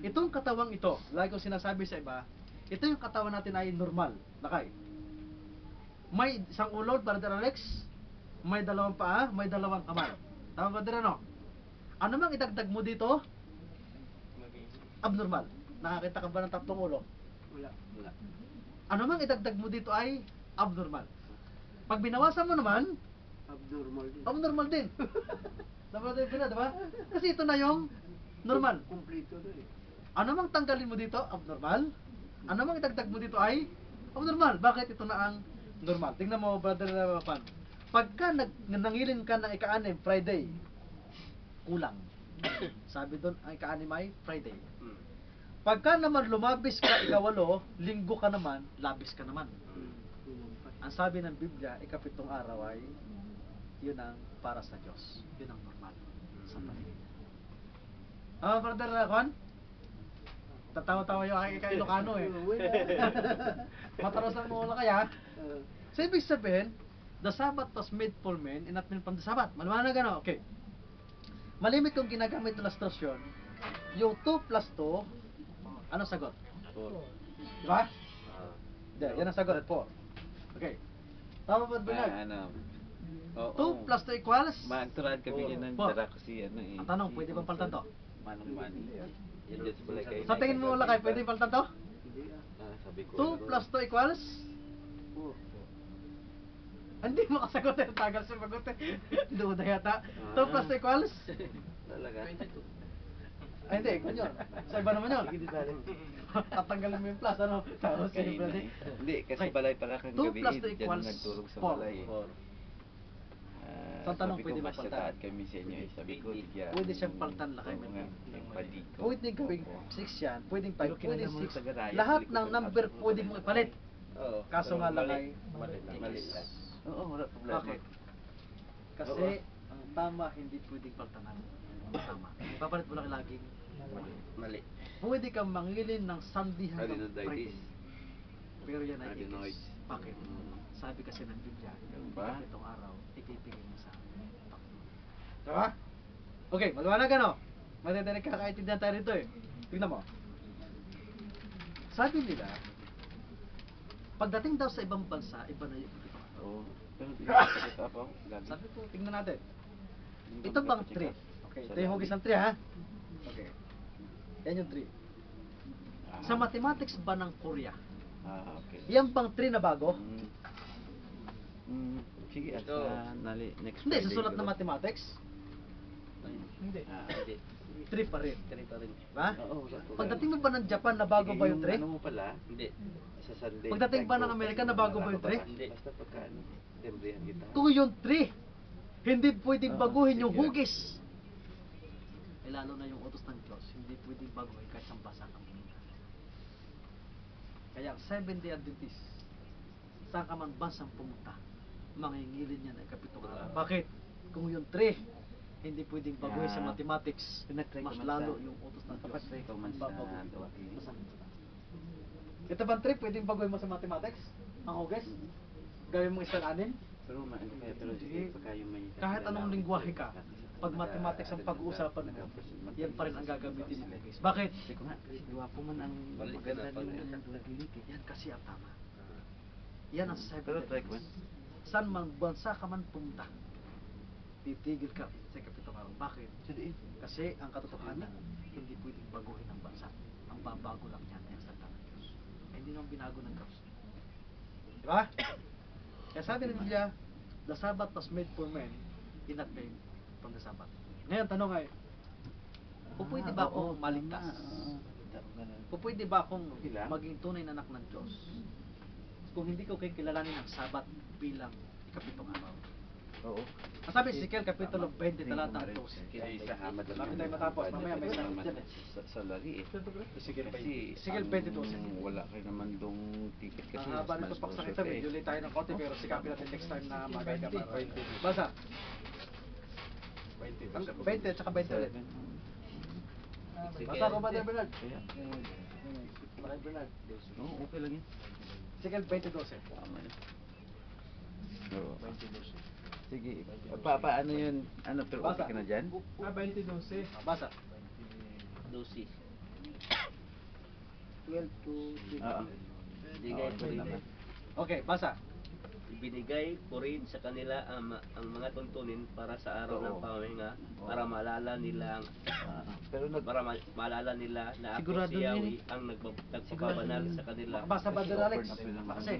S2: Itong katawang ito, lagi ko sinasabi sa iba, ito yung katawan natin ay normal, lakay. May isang ulo, Brother Alex, may dalawang paa, may dalawang kamay. Tama ba din ano? Ano mang idagdag mo dito? Abnormal. Nakakita ka ba ng tatlong ulo?
S3: Wala.
S2: Ano mang idagdag mo dito ay abnormal. Pag binawasan mo naman, abnormal din. Tama ba din, diba? Kasi ito na yung normal.
S3: Kumplito na eh.
S2: Ano mang tanggalin mo dito, abnormal. Ano mang idagdag mo dito ay abnormal. Bakit ito na ang normal? Tingnan mo, Brother Pan. Pagka nangilin ka ng ika-anim, Friday, kulang. Sabi doon, ang ika-anim ay Friday. Pagka naman lumabis ka, ika-walo, linggo ka naman, labis ka naman. Ang sabi ng Biblia, ika-pitong araw ay, yun ang para sa Diyos. Yun ang normal sa paningin. Brother Juan? Tatawa-tawa yung aking Ilocano eh. Mataros ang mula kaya. So ibig sabihin, the Sabbath was made for men and not men from the Sabbath. Maliwanag ano? Okay. Malimit kong ginagamit na ilustrasyon, yung 2 plus 2, ano sagot? 4. Diba? Hindi, yan ang sagot, 4. Okay. Tama ba Binag? 2 plus 2 equals?
S1: Maagturad kami yan ng
S2: Four.
S1: dara kasi ano eh.
S2: Ang tanong, pwede bang palitan to?
S1: Manong mani. Yan dyan sa balay kayo.
S2: Sa tingin mo lakay, pwede palitan to?
S1: Sabi ko.
S2: 2 plus 2 equals? Hindi mo kasagot eh, tagal siya magot eh. Duda yata. 2 plus 2 equals?
S1: Talaga.
S2: Ay hindi, kung yun. Sa iba naman yun. Tatanggalin mo yung plus, ano? Tapos
S1: Okay,
S2: yung plus.
S1: hindi, kasi balay pala kang
S2: 2
S1: gabi.
S2: plus 2
S1: Diyan
S2: equals
S1: nagturog sa
S2: 4.
S1: balay.
S2: So, ang tanong,
S1: Sabi ko,
S2: pwede ba
S1: basta
S2: palitan?
S1: taat kami sa inyo eh. Sabi ko, tigya.
S2: Pwede siyang palitan lakay.
S1: Oo nga, yung paliko.
S2: Pwede gawing 6 yan, pwedeng 5,
S1: Pero
S2: pwedeng
S1: kinalaman
S2: 6.
S1: sa garaya,
S2: Lahat
S1: sa likod
S2: ng
S1: ng
S2: number
S1: aso.
S2: pwede mong ipalit.
S1: Oo.
S2: Kaso
S1: pero
S2: nga lang
S1: mali.
S2: ay
S1: Mali lang. Oo, wala problema.
S2: Bakit? Kasi ang tama hindi pwedeng paltanan. Ang tama. Papalit mo lang laging
S1: Mali.
S2: pwede kang mangilin ng Sunday hanggang Friday.
S1: Adenoiditis.
S2: Pero yan ay
S1: Adenoids.
S2: ikis. Bakit? Sabi kasi ng Biblia,
S1: Ganun ba?
S2: itong araw, ipipigil mo sa Panginoon. Diba? Okay, maliwanag ano? Matitinig kakaintindihan tayo rito eh. Tignan mo. Sabi nila, pagdating daw sa ibang bansa, iba na yung kapitong araw.
S1: Oo. Pero di ba check up ako? Gabi.
S2: Sabi ko, tingnan natin.
S1: Hindi
S2: Ito
S1: ba
S2: bang
S1: check
S2: tree?
S1: up?
S2: Okay,
S1: Sa
S2: ito yung hugis
S1: labi.
S2: ng tree ha. Okay. Yan yung tree.
S1: Ah.
S2: Sa mathematics ba ng Korea,
S1: Okay.
S2: yan bang tree na bago?
S1: Sige, at
S3: Ito.
S1: next
S2: Hindi,
S1: Friday
S2: sa sulat
S1: siguro.
S2: na mathematics,
S5: Hindi.
S3: Hindi.
S2: tree pa rin.
S3: Tree pa rin.
S2: Diba?
S1: Oo.
S2: Pagdating mo ba ng Japan, na bago ba yung tree?
S1: Ano mo pala?
S3: Hindi.
S1: Sa Sunday.
S2: Pagdating ba ng Amerika, na bago ba yung tree?
S3: Hindi.
S1: Basta pagka ano, tembrihan kita.
S2: Kung yung tree, hindi pwedeng
S1: Oo,
S2: baguhin yung
S1: sige.
S2: hugis. Eh lalo na yung utos ng Diyos, hindi pwedeng baguhin kahit saan basa ka pumunta. Kaya ang 7-day Adventist, saan ka man basang pumunta, mangingilin niya ng kapitong araw. Bakit? Kung yung tree, hindi pwedeng baguhin sa
S1: Yeah.
S2: mathematics,
S1: Pinag-try ko
S2: mas
S1: man
S2: lalo
S1: sa-
S2: yung utos ng Diyos.
S1: Nakapag-try ko man
S2: ang
S1: sa
S2: babaguhin.
S1: Dawaki.
S2: Ito bang tree, pwedeng baguhin mo sa mathematics? Ang hugis? Gawin mo isang anin?
S1: Pero ano kaya, pero
S2: Sige.
S1: pagka yung may
S2: Kahit anong lingwahe ka, pag
S1: Naka-
S2: mathematics ang pag-uusapan mo, yan pa rin ang gagamitin mo. Bakit?
S1: Kasi ko nga, gawa po man ang
S3: Balik ka na,
S1: maganda
S3: balik
S1: din
S3: ka.
S1: ang buwilit eh.
S2: Yan kasi ang tama. Yan ang
S1: Pero try ko man.
S2: Saan man bansa ka man pumunta, titigil ka sa kapitong araw. Bakit? Kasi ang katotohanan, hindi pwedeng baguhin ang bansa. Ang babago lang yan, yan sa ng Diyos. Hindi naman binago ng Diyos. Di ba? Kaya sabi ng Biblia, the Sabbath was made for men, in not men from the Sabbath. Ngayon, tanong ay, pwede ba akong maligtas? Pwede ba akong
S1: Okay lang.
S2: maging tunay na anak ng Diyos kung hindi ko kilalanin ang Sabat bilang ikapitong araw?
S1: Oo.
S2: Ang sabi si Ezekiel, Kapitulo 20, talatang 12.
S1: Kasi sa hamad lang.
S2: Lapit tayo matapos, mamaya may
S1: Sa-
S2: sakit dyan eh.
S1: Sa lari eh.
S2: Ezekiel
S1: Kasi
S2: 20. Ezekiel 20 to.
S1: wala kayo naman dong ticket kasi.
S2: Ang haba nito paksa kita, medyo late tayo ng konti, pero sikapin natin next time na magay ka para. Basa. 20 at saka 20 ulit. Basa ko ba, Bernard?
S1: Kaya,
S2: Bakit Bernard?
S1: oo, okay lang yun.
S2: Ezekiel 20, 12.
S1: Tama yun. Oo. Sige, paano yun? Ano, pero
S2: Basa.
S1: okay ka na dyan?
S5: 20:12.
S2: Basa.
S3: 12.
S2: 12 to 3.
S1: Oo.
S3: Bigay
S1: Oo,
S3: ko rin.
S1: naman.
S2: Okay, basa.
S3: Ibinigay ko rin sa kanila ang mga tuntunin para sa araw ng
S1: Oo.
S3: pamahinga,
S1: Oo.
S3: para maalala nila
S1: Pero
S3: maalala nila na ako
S2: Sigurado
S3: si
S2: yun
S3: Yahweh
S2: eh.
S3: ang nagpapabanal sa kanila.
S2: Makabasa ba din, Alex? Kasi,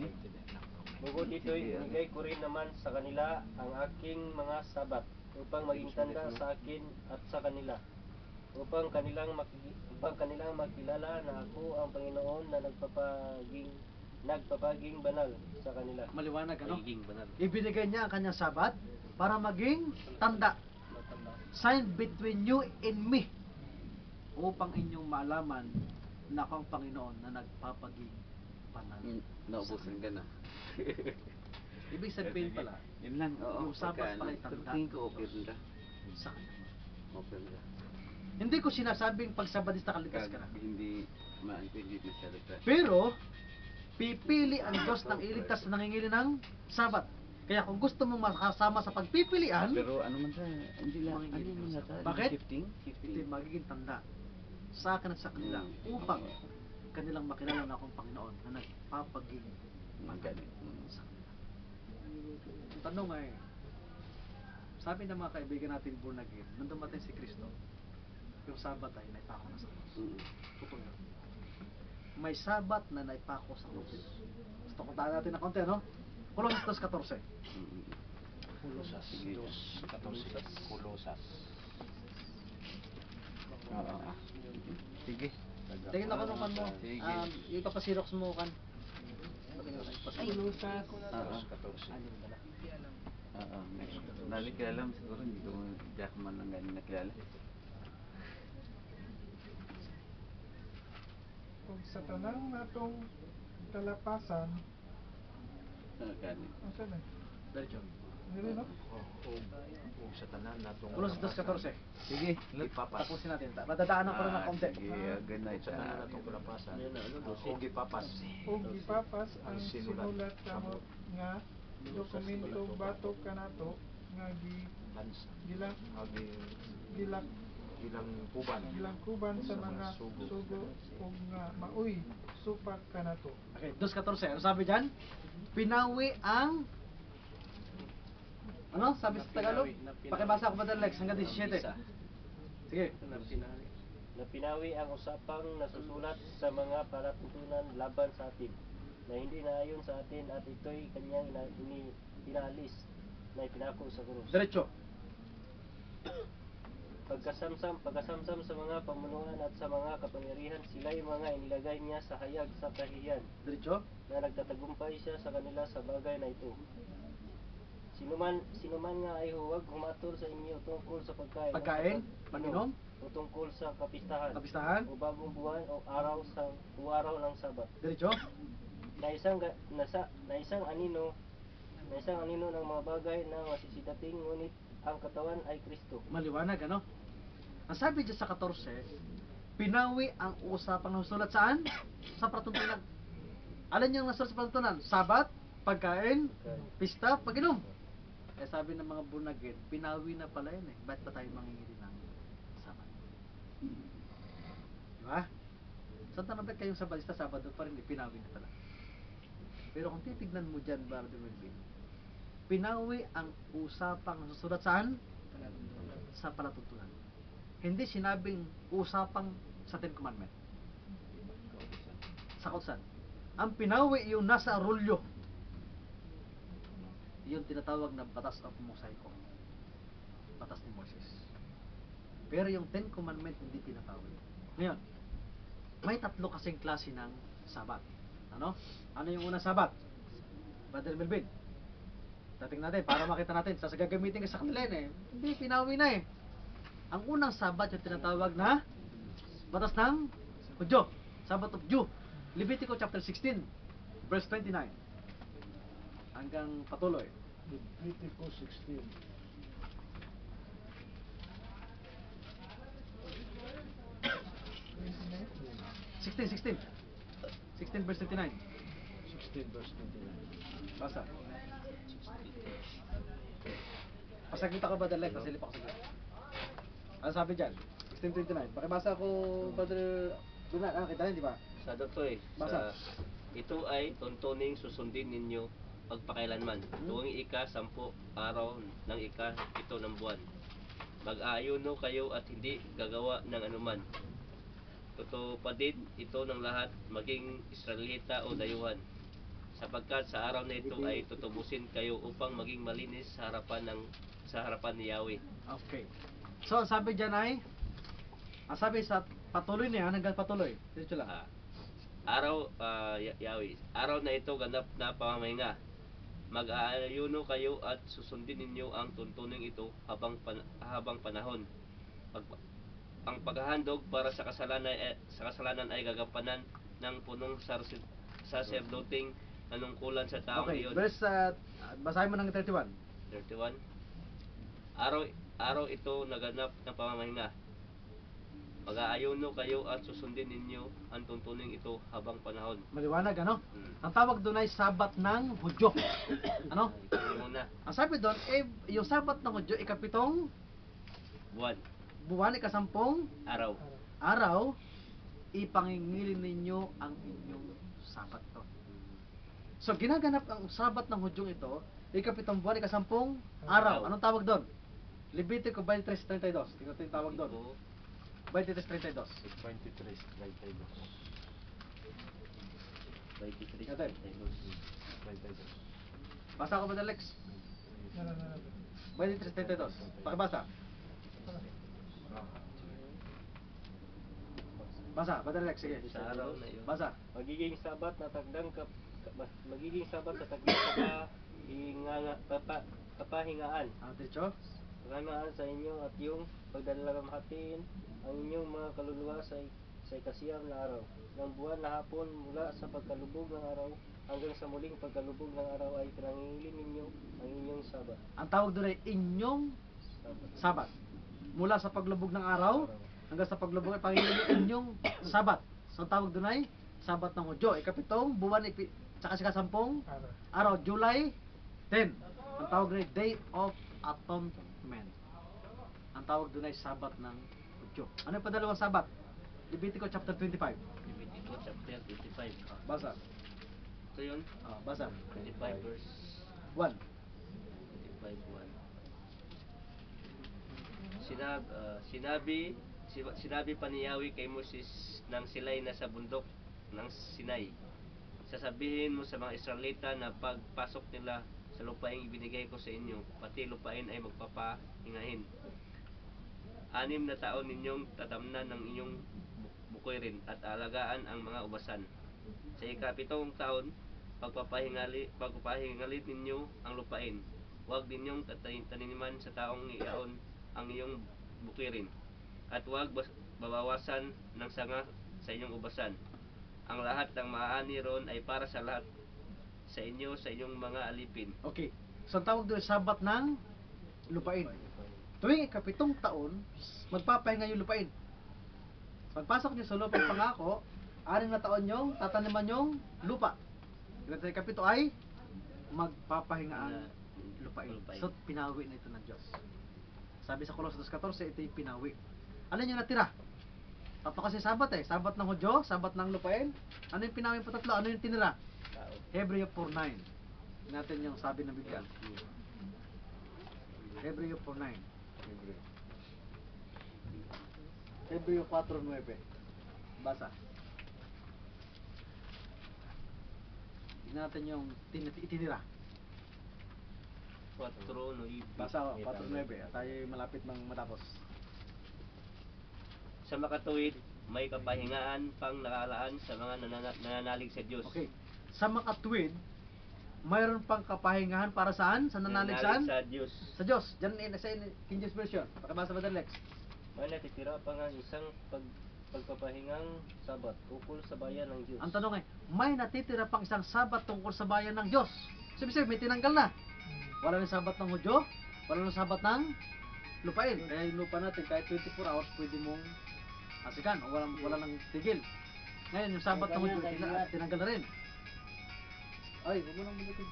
S6: Bukod dito, ibigay ko rin naman sa kanila ang aking mga sabat upang maging tanda sa akin at sa kanila. Upang kanilang makilala na ako ang Panginoon na nagpapaging banal sa kanila.
S2: maliwanag ano?
S3: Magiging banal.
S2: Ibinigay niya ang kanyang sabat para maging tanda.
S6: Matanda.
S2: Sign between you and me. Upang inyong maalaman na ako ang Panginoon na nagpapaging banal.
S1: Naubusan ka na.
S2: Ibig sabihin pala,
S1: Yun lang, oo.
S2: yung sabat pala ay
S1: Pero
S2: tanda.
S1: tingin ko okay rin ka.
S2: sa kanya.
S1: Okay rin ka.
S2: Hindi ko sinasabing pag sabadista kaligtas ka na.
S1: Hindi, hindi masyado ka.
S2: Pero, pipili ang Diyos ng iligtas na nangingili ng sabat. Kaya kung gusto mong makasama sa pagpipilian,
S1: Pero ano man sa, hindi lang,
S2: Mga
S1: ano
S2: gilid
S1: man
S2: sa-
S1: sa,
S2: Bakit?
S1: 15?
S2: ito yung magiging tanda sa akin at sa kanila upang kanilang makilala na akong Panginoon na nagpapaging
S1: Magaling.
S2: sa kanila. Ang tanong ay, sabi ng mga kaibigan natin born again, nung dumating si Kristo, yung sabat ay naipako na sa krus. Totoo yun. May sabat na naipako sa krus. Gusto ko tayo natin na konti, no? Colossus 2:14.
S4: Kulosas. 2:14. Kulosas.
S1: Oo. Sige.
S2: Tingin ako nung kan mo.
S1: Sige.
S2: Yung ipapasirox mo kan. Ay,
S5: Lusas.
S1: Oo.
S4: 2:14.
S1: Oo. Dali kilala mo siguro, hindi ko man lang ganun nakilala.
S5: Kung sa tanang natong talapasan,
S1: Kanin.
S5: asa na?
S2: Diretso.
S5: Dili no?
S4: Kung sa tanan natong
S2: Colossus 2:14.
S1: Sige.
S4: ipapas.
S2: Tapusin natin. Madadaanan ko rin ng konti.
S1: Sige, good night.
S4: Sa tanan natong kalapasan.
S3: Ano na, ano,
S4: Kung ipapas.
S5: Ug ipapas ang
S4: Ang sinulat
S5: sinulat kamot nga dokumento batok kanato nga
S4: Lansa.
S5: gilak
S4: Agi
S5: gilak
S4: ilang kuban.
S5: ilang kuban sa
S4: Sa mga
S5: mga
S4: sugo.
S5: sugo ug nga maoy supak kanato.
S2: Okay, 2:14. Ano sabi dyan? Pinawi ang ano? Sabi sa Tagalog? Pakibasa ko ba Lex hanggang 17? Sige.
S6: Na pinawi ang usapang nasusulat sa mga palatuntunan laban sa atin na hindi naayon sa atin at ito'y kanyang inalis na ipinako sa krus.
S2: Diretso.
S6: Pagkasamsam sa mga pamunuan at sa mga kapangyarihan, sila'y mga inilagay niya sa hayag sa kahiyan
S2: Diretso.
S6: na nagtatagumpay siya sa kanila sa bagay na ito. Sinuman nga ay huwag humatol sa inyo tungkol sa pagkain,
S2: Pagkain, pag-inom,
S6: o tungkol sa kapistahan,
S2: kapistahan.
S6: o bagong buwan o araw ng Sabat.
S2: Diretso.
S6: Na isang anino ng mga bagay na masisidating, ngunit ang katawan ay Kristo.
S2: Maliwanag, ano? Ang sabi dyan sa 14, pinawi ang usapang nasusulat saan? Sa patuntunan. Alin yung nasusulat sa patuntunan? Sabat, pagkain, pista, pag-inom. Eh sabi ng mga bunagin, pinawi na pala yun eh. Bakit pa tayo mangingili ng sabat? Diba? Saan naman kayong sabatista, Sabado pa rin, pinawi na pala. Pero kung titignan mo dyan, Brother Melvin, pinawi ang usapang nasusulat saan? Sa palatuntunan. Hindi sinabing usapang sa Ten Commandment. Sa kautusan. Ang pinawi yung nasa rulyo. Yung tinatawag na batas of Mosaico. Batas ni Moses. Pero yung Ten Commandment hindi pinapawi. Ngayon, may tatlo kasing klase ng Sabat. Ano? Ano yung unang Sabat? Brother Melvin. Tating natin para makita natin. Sa gagamitin ka sa kanila eh. Hindi, pinawi na eh. Ang unang Sabat yung tinatawag na batas ng Hudyo. Sabbath of Jew. Levitico chapter 16 verse 29 hanggang patuloy.
S4: Levitico 16.
S2: 16 verse 29.
S4: 16 verse 29.
S2: Basa. Pasagita ka ba dalek? Nasilip ako sa gila. Ano sabi dyan? 16:29. Pakibasa ko, Brother Dunan. Ah, kita rin, di ba?
S7: Sa Dotoy,
S2: Basa.
S7: ito ay tuntuning susundin ninyo pagpakailanman. Tuwing ika-10 araw ng ika-7 ng buwan. Mag-aayuno kayo at hindi gagawa ng anuman. Totoo pa din ito ng lahat, maging Israelita o dayuhan. Sapagkat sa araw na ito ay tutubusin kayo upang maging malinis sa harapan ni Yahweh.
S2: Okay. So, ang sabi dyan ay, ang sabi sa patuloy na yan, hanggang patuloy. Dito lang.
S7: Yahweh, araw na ito ganap na pamamahinga. Mag-aayuno kayo at susundin ninyo ang tuntuning ito habang panahon. Ang paghahandog para sa kasalanan ay gagampanan ng punong saserdoting nanungkulan sa taong
S2: Okay,
S7: iyon.
S2: verse, basahin mo ng 31.
S7: 31. Araw ito naganap ng pamamahinga. Mag-aayuno kayo at susundin ninyo ang tuntuning ito habang panahon.
S2: Maliwanag, ano? Ang tawag doon ay Sabat ng Hudyo. Ano?
S7: Ito muna.
S2: Ang sabi doon, yung Sabat ng Hudyo, ikapitong
S7: Buwan.
S2: buwan, ikasampung
S7: Araw.
S2: araw, ipangingilin ninyo ang inyong Sabat to. So, ginaganap ang Sabat ng Hudyong ito, ikapitong buwan, ikasampung araw. Anong tawag doon? Levitico 23:32. Tingnan natin yung tawag doon. 23:32.
S4: 23, 32.
S7: 23.
S2: Natin.
S4: 32.
S2: Basa ko ba, Alex? 23:32. Pakibasa. Basa, Brother Alex, sige.
S7: Sa araw na iyon.
S2: Basa.
S6: Magiging sabat sa tagdang kapahingaan.
S2: Ano, Ticho?
S6: Paghanaan sa inyo at yung pagdalamhatiin ang inyong mga kaluluwa sa ikasiyam na araw ng buwan na hapon mula sa pagkalubog ng araw hanggang sa muling pagkalubog ng araw ay pinangingilin ninyo ang inyong sabat.
S2: Ang tawag doon ay inyong Sabat. Mula sa paglubog ng araw hanggang sa paglubog ay pangingilin yung inyong Sabat. So ang tawag doon ay Sabat ng Hudyo. Ikapitong buwan tsaka sikasampung araw, July 10. Ang tawag doon ay Day of Atonement. Ang tawag doon ay Sabat ng Hudyo. 28. Ano yung padalawang Sabat? Leviticus chapter 25.
S7: Leviticus chapter 25.
S2: Basa.
S7: Ito yun,
S2: Basa.
S7: 25 verse
S2: 1.
S7: 25:1. Sinabi pa ni Yahweh kay Moses nang sila'y nasa bundok ng Sinai. Sasabihin mo sa mga Israelita na pagpasok nila sa lupaing ibinigay ko sa inyo, pati lupain ay magpapahingahin. 6 na taon ninyong tatamnan ng inyong bukirin at alagaan ang mga ubasan. Sa ika-7 taon, pagpapahingalit ninyo ang lupain. Huwag ninyong taniniman sa taong iyaon ang iyong bukirin. At huwag babawasan ng sanga sa inyong ubasan. Ang lahat ng maaani ron ay para sa lahat sa inyo, sa inyong mga alipin.
S2: Okay. So, ang tawag doon, Sabat ng lupain. Tuwing ika-7 taon, magpapahinga yung lupain. Pagpasok nyo sa lupang pangako, 6 na taon yung tataniman yung lupa. Sa ika-7 ay magpapahinga ang lupain. So, pinawi na ito ng Diyos. Sabi sa Colossus 2:14, ito yung pinawi. Ano yung natira? Tatlo kasi Sabat Sabat ng Hudyo, Sabat ng lupain. Ano yung pinawin po tatlo? Ano yung tinira? Hebreo 4:9. Natin yung sabi ng Biblia. Hebreo 4:9. Hebreo 4:9. Basa. Tingnan natin yung itinira.
S7: 4:9.
S2: Basa 4:9. Tayo malapit ng matapos.
S7: Sa makatuwid, may kapahingaan pang nakalaan sa mga nananalig sa Diyos.
S2: Okay. Sa makatwid, mayroon pang kapahingahan para saan? Sa nanalig saan?
S7: sa Diyos.
S2: Sa Diyos. Diyan sa King James Version. Pakabasa ba Lex?
S6: May natitira pa nga isang pagpapahingang Sabat ukol sa bayan ng Diyos.
S2: Ang tanong ay, may natitira pang isang Sabat tungkol sa bayan ng Diyos. Sabi may tinanggal na. Wala nang Sabat ng Hudyo, wala nang Sabat ng lupain. Kaya yung lupa natin, kahit 24 hours, pwede mong asikan. O wala nang tigil. Ngayon, yung Sabat ng Hudyo, tinanggal na rin. Ay, huwag mo nang bunutin.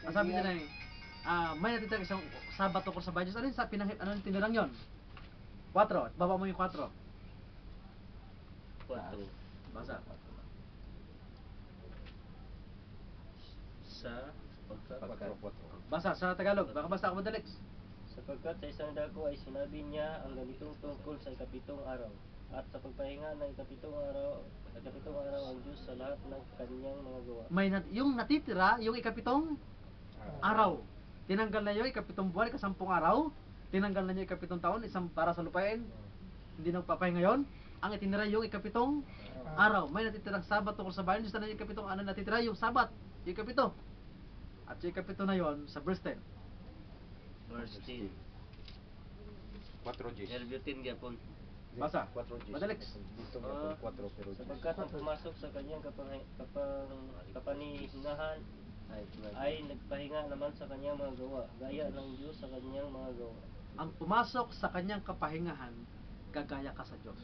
S2: Ang sabi nila may natitira isang Sabat tungkol sa bayan ng Diyos. Ano yung tinirang yun? 4. Baba mo yung 4.
S7: 4.
S2: Basa.
S7: Sa
S2: Basa sa Tagalog. Baka basta ako Lex.
S6: Sapagkat sa isang dako ay sinabi niya ang ganitong tungkol sa ika-7 araw. At sa pagpahinga ng ika-7 araw ang Diyos sa lahat ng kanyang mga gawa.
S2: Yung natitira, yung ika-7 araw. Tinanggal na yung ika-7 buwan, ika-10 araw. Tinanggal na yung ika-7 taon, isang para sa lupain. Hindi nagpapahinga ngayon. Ang itinira yung ika-7 araw. May natitirang Sabat tungkol sa bayan. Diyos na yung ika-7 ano natitira yung Sabat. Yung ika-7. At yung ika-7 na yon sa verse 10.
S7: verse 10.
S4: 4 Gs.
S7: Herbutin gyapon.
S2: Basa.
S4: 4 Gs.
S2: Madalex.
S4: Dito nga 4 pero
S6: Sapagkat ang pumasok sa kanyang kapanihingahan ay nagpahinga naman sa kanyang mga gawa, gaya ng Diyos sa kanyang mga gawa.
S2: Ang pumasok sa kanyang kapahingahan, gagaya ka sa Diyos.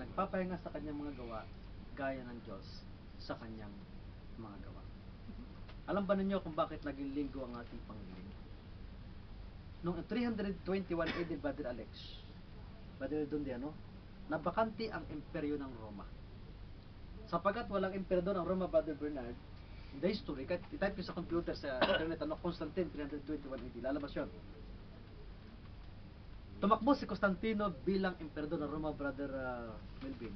S2: Nagpapahinga sa kanyang mga gawa, gaya ng Diyos sa kanyang mga gawa. Alam ba ninyo kung bakit naging linggo ang ating Panginoon? Noong 321 AD, Brother Alex, Brother Dondiano, nabakante ang imperyo ng Roma. Sapagat walang emperador ang Roma, Brother Bernard, in the history, kahit itype nyo sa computer sa internet, Constantine, 321 AD, lalabas yun. Tumakbo si Constantino bilang emperador ng Roma, Brother Melvin.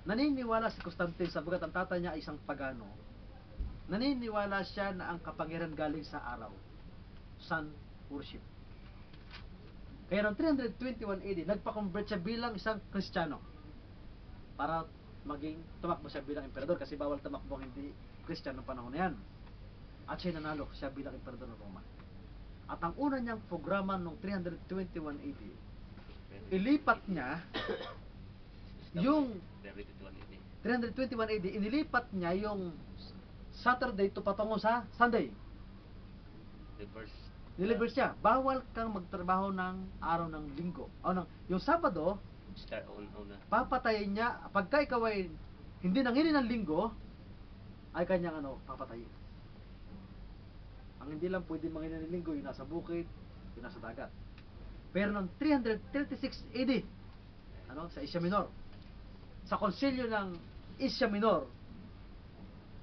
S2: Naniniwala si Constantine sabagat ang tatay niya ay isang pagano. Naniniwala siya na ang kapangyarihan galing sa araw, sun worship. Kaya noong 321 AD, nagpa-convert siya bilang isang Kristiyano para tumakbo siya bilang emperador kasi bawal tumakbo hindi Kristiyano panahon na yan. At siya nanalo siya bilang emperador ng Roma. At ang una niyang programa noong 321 AD, ilipat niya yung 321 AD, inilipat niya yung Saturday to patungo sa Sunday.
S7: Reverse.
S2: Niliverse siya. Bawal kang magtrabaho ng araw ng linggo. Yung Sabado,
S7: Start on na.
S2: papatayin niya. Pagka ikaw ay hindi nangili ng linggo, ay kanyang papatayin. Ang hindi lang pwede mangili ng linggo, yung nasa bukid, yung nasa dagat. Pero noong 336 AD, sa Asia Minor, sa konsilyo ng Asia Minor,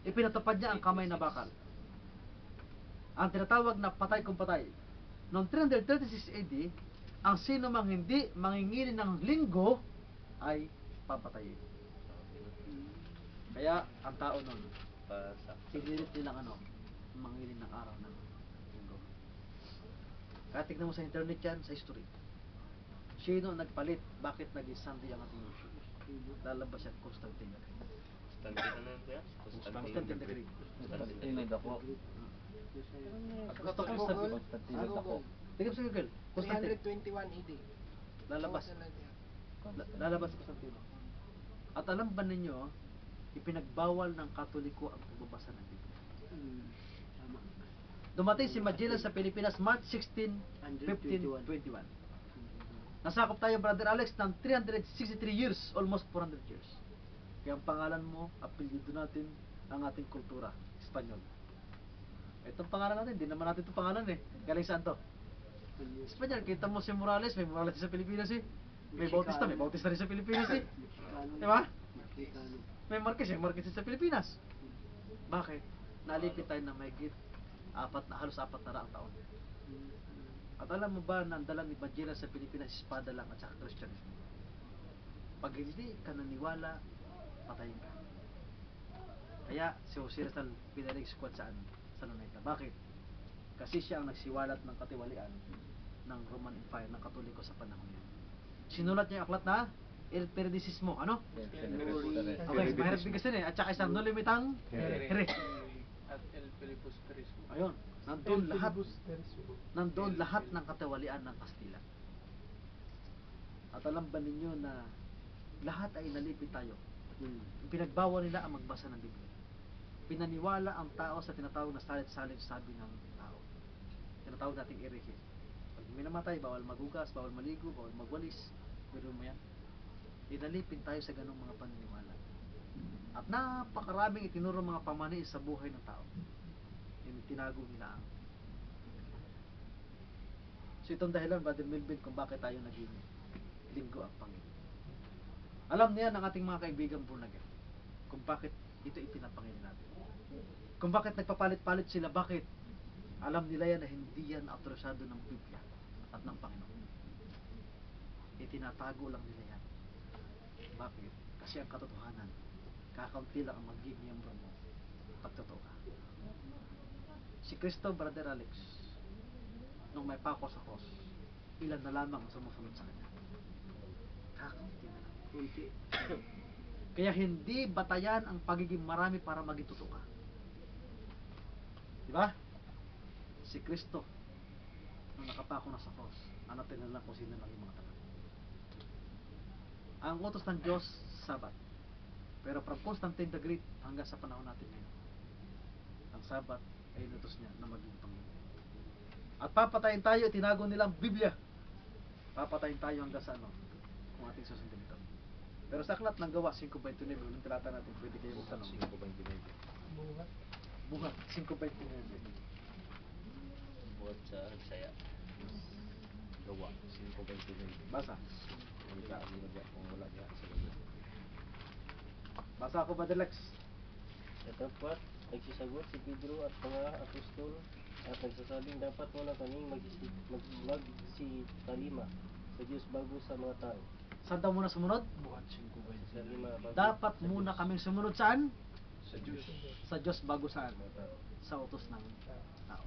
S2: ipinatupad niya ang kamay na bakal. Ang tinatawag na patay kung patay. Noong 336 AD, ang sino mang hindi mangingili ng linggo ay papatayin. Kaya ang tao nun, pinilit nilang mangingili ng araw ng linggo. Kaya tignan mo sa internet yan, sa history. Sino nagpalit? Bakit naging Sunday ang ating worship? Lalabas yan, Constantine. Constantine the Great. Gusto ko sabihin. Tingnan sa Google. Constantine.
S5: 321 AD.
S2: Lalabas. Lalabas sa Constantino. At alam ba ninyo, ipinagbawal ng Katoliko ang pagbabasa ng Biblia. Dumating si Magellan sa Pilipinas March 16, 1521. Nasakop tayo, Brother Alex, ng 363 years, almost 400 years. Kaya ang pangalan mo, apelyido natin ang ating kultura, Espanyol. Itong pangalan natin, hindi naman natin itong pangalan Galing saan to? Espanyol, kita mo si Morales, may Morales sa Pilipinas May Bautista rin sa Pilipinas Diba? May Marquez sa Pilipinas. Bakit? Nalipit tayo na mahigit halos 4 na raang taon. At alam mo ba na ang dala ni Magellan sa Pilipinas, espada lang at saka Kristyanismo? Pag hindi ka naniwala, patayin ka. Kaya si Jose Rizal pinalig squad sa Luneta. Bakit? Kasi siya ang nagsiwalat ng katiwalian ng Roman Empire, ng Katoliko sa panahon niya. Sinulat niya yung aklat na El Periodismo. Okay, mahirap din kasi at saka isang nulimitang here.
S5: At El Filipus Perismo.
S2: Ayun, nandun lahat ng katiwalian ng Kastila. At alam ba ninyo na lahat ay nalipit tayo? Pinagbawal nila ang magbasa ng Biblia. Pinaniwala ang tao sa tinatawag na salit-salit sabi ng tao. Tinatawag nating erege. Pag may namatay, bawal magugas, bawal maligo, bawal magwalis. Pero mo yan. Inalipin tayo sa ganong mga paniniwala. At napakaraming itinuro mga pamanis sa buhay ng tao. Tinago nila ang. So itong dahilan, Brother Melvin, kung bakit tayo naging linggo ang Panginoon. Alam niya ng ating mga kaibigan born again kung bakit ito ipinapanginin natin. Kung bakit nagpapalit-palit sila, bakit? Alam nila yan na hindi yan autorisado ng Biblia at ng Panginoon. Itinatago lang nila yan. Bakit? Kasi ang katotohanan, kakaunti lang ang magiging miyembro mo pag totoo ka. Si Kristo, Brother Alex, nung may pako sa cross, ilan na lamang ang sumusunod sa kanya? Kakaunti na lang. Kaya hindi batayan ang pagiging marami para maging totoo ka. Diba? Si Kristo, nung nakapako na sa cross, hanapin na lang kung sino lang yung mga tapat. Ang utos ng Diyos, Sabat. Pero from Constantine the Great hanggang sa panahon natin ngayon, ang Sabat ay inutos niya na maging Panginoon. At papatayin tayo, tinago nilang Biblia. Papatayin tayo hanggang sa kung ating susundin ito. Pero sa aklat ng Gawa 5:29, nung talata natin, pwede kayo magtanong.
S4: 5:29.
S2: Buhat 5:29.
S7: Buhat sa Bisaya.
S4: Gawa 5:29.
S2: Basa.
S4: Kung wala niya sa Biblia.
S2: Basa ako, Brother Lex.
S6: Katapat, nagsisagot si Pedro at mga apostol at nagsasabing dapat muna kaming magsitalima sa Diyos bago sa mga tao.
S2: Saan daw muna sumunod?
S5: Buhat 5:20.
S6: Sa lima bago
S2: Dapat
S6: sa
S2: muna
S6: Diyos.
S2: kaming sumunod saan?
S4: Sa Diyos.
S2: Sa Diyos bago saan?
S6: Mga tao.
S2: Sa utos ng tao.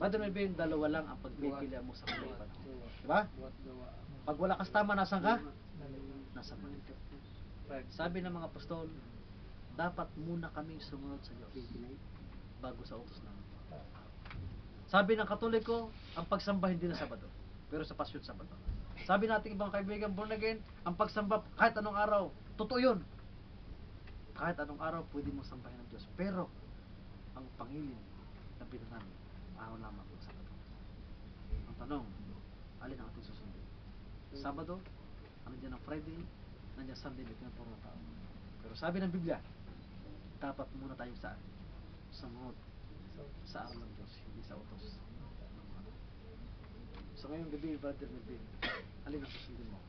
S2: Brother Melvin, dalawa lang ang pagpipilian mo sa buhay panahon. Diba?
S3: Buhat gawa.
S2: Pag wala kas tama, nasan ka?
S5: Nalilin.
S2: Nasa mali. Sabi ng mga apostol, dapat muna kaming sumunod sa Diyos bago sa utos ng tao. Sabi ng Katoliko, ang pagsamba hindi na Sabado, pero sa Pasyon Sabado. Sabi nating ibang kaibigan born again, ang pagsamba kahit anong araw, totoo yun. Kahit anong araw pwede mo sambahin ng Diyos. Pero ang pangilin na binanan, araw lamang ng Sabado. Ang tanong, alin ang ating susundin? Sabado, ano dyan ang Friday, nandiyan Sunday, may tinapuro ng tao. Pero sabi ng Biblia, dapat muna tayo saan? Sumunod sa araw ng Diyos, hindi sa utos ng mga tao. So ngayong gabi, Brother Melvin, alin ang susundin mo?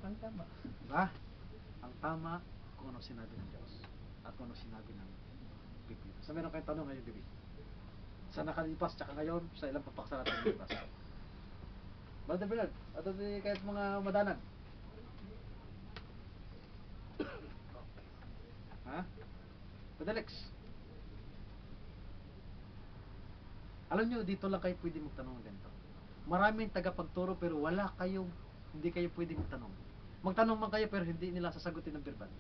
S5: Ang tama.
S2: Diba? Ang tama kung ano sinabi ng Diyos at kung ano sinabi ng Biblia. So meron kayong tanong ngayong gabi. Sa nakalipas, tsaka ngayon, sa ilang papaksa natin nakalipas. Brother Bernard, at kahit mga madanan. Ha? Brother Alex. Alam nyo, dito lang kayo pwede magtanong ng ganito. Maraming tagapagturo pero hindi kayo pwede magtanong. Magtanong man kayo pero hindi nila sasagutin ng verbal.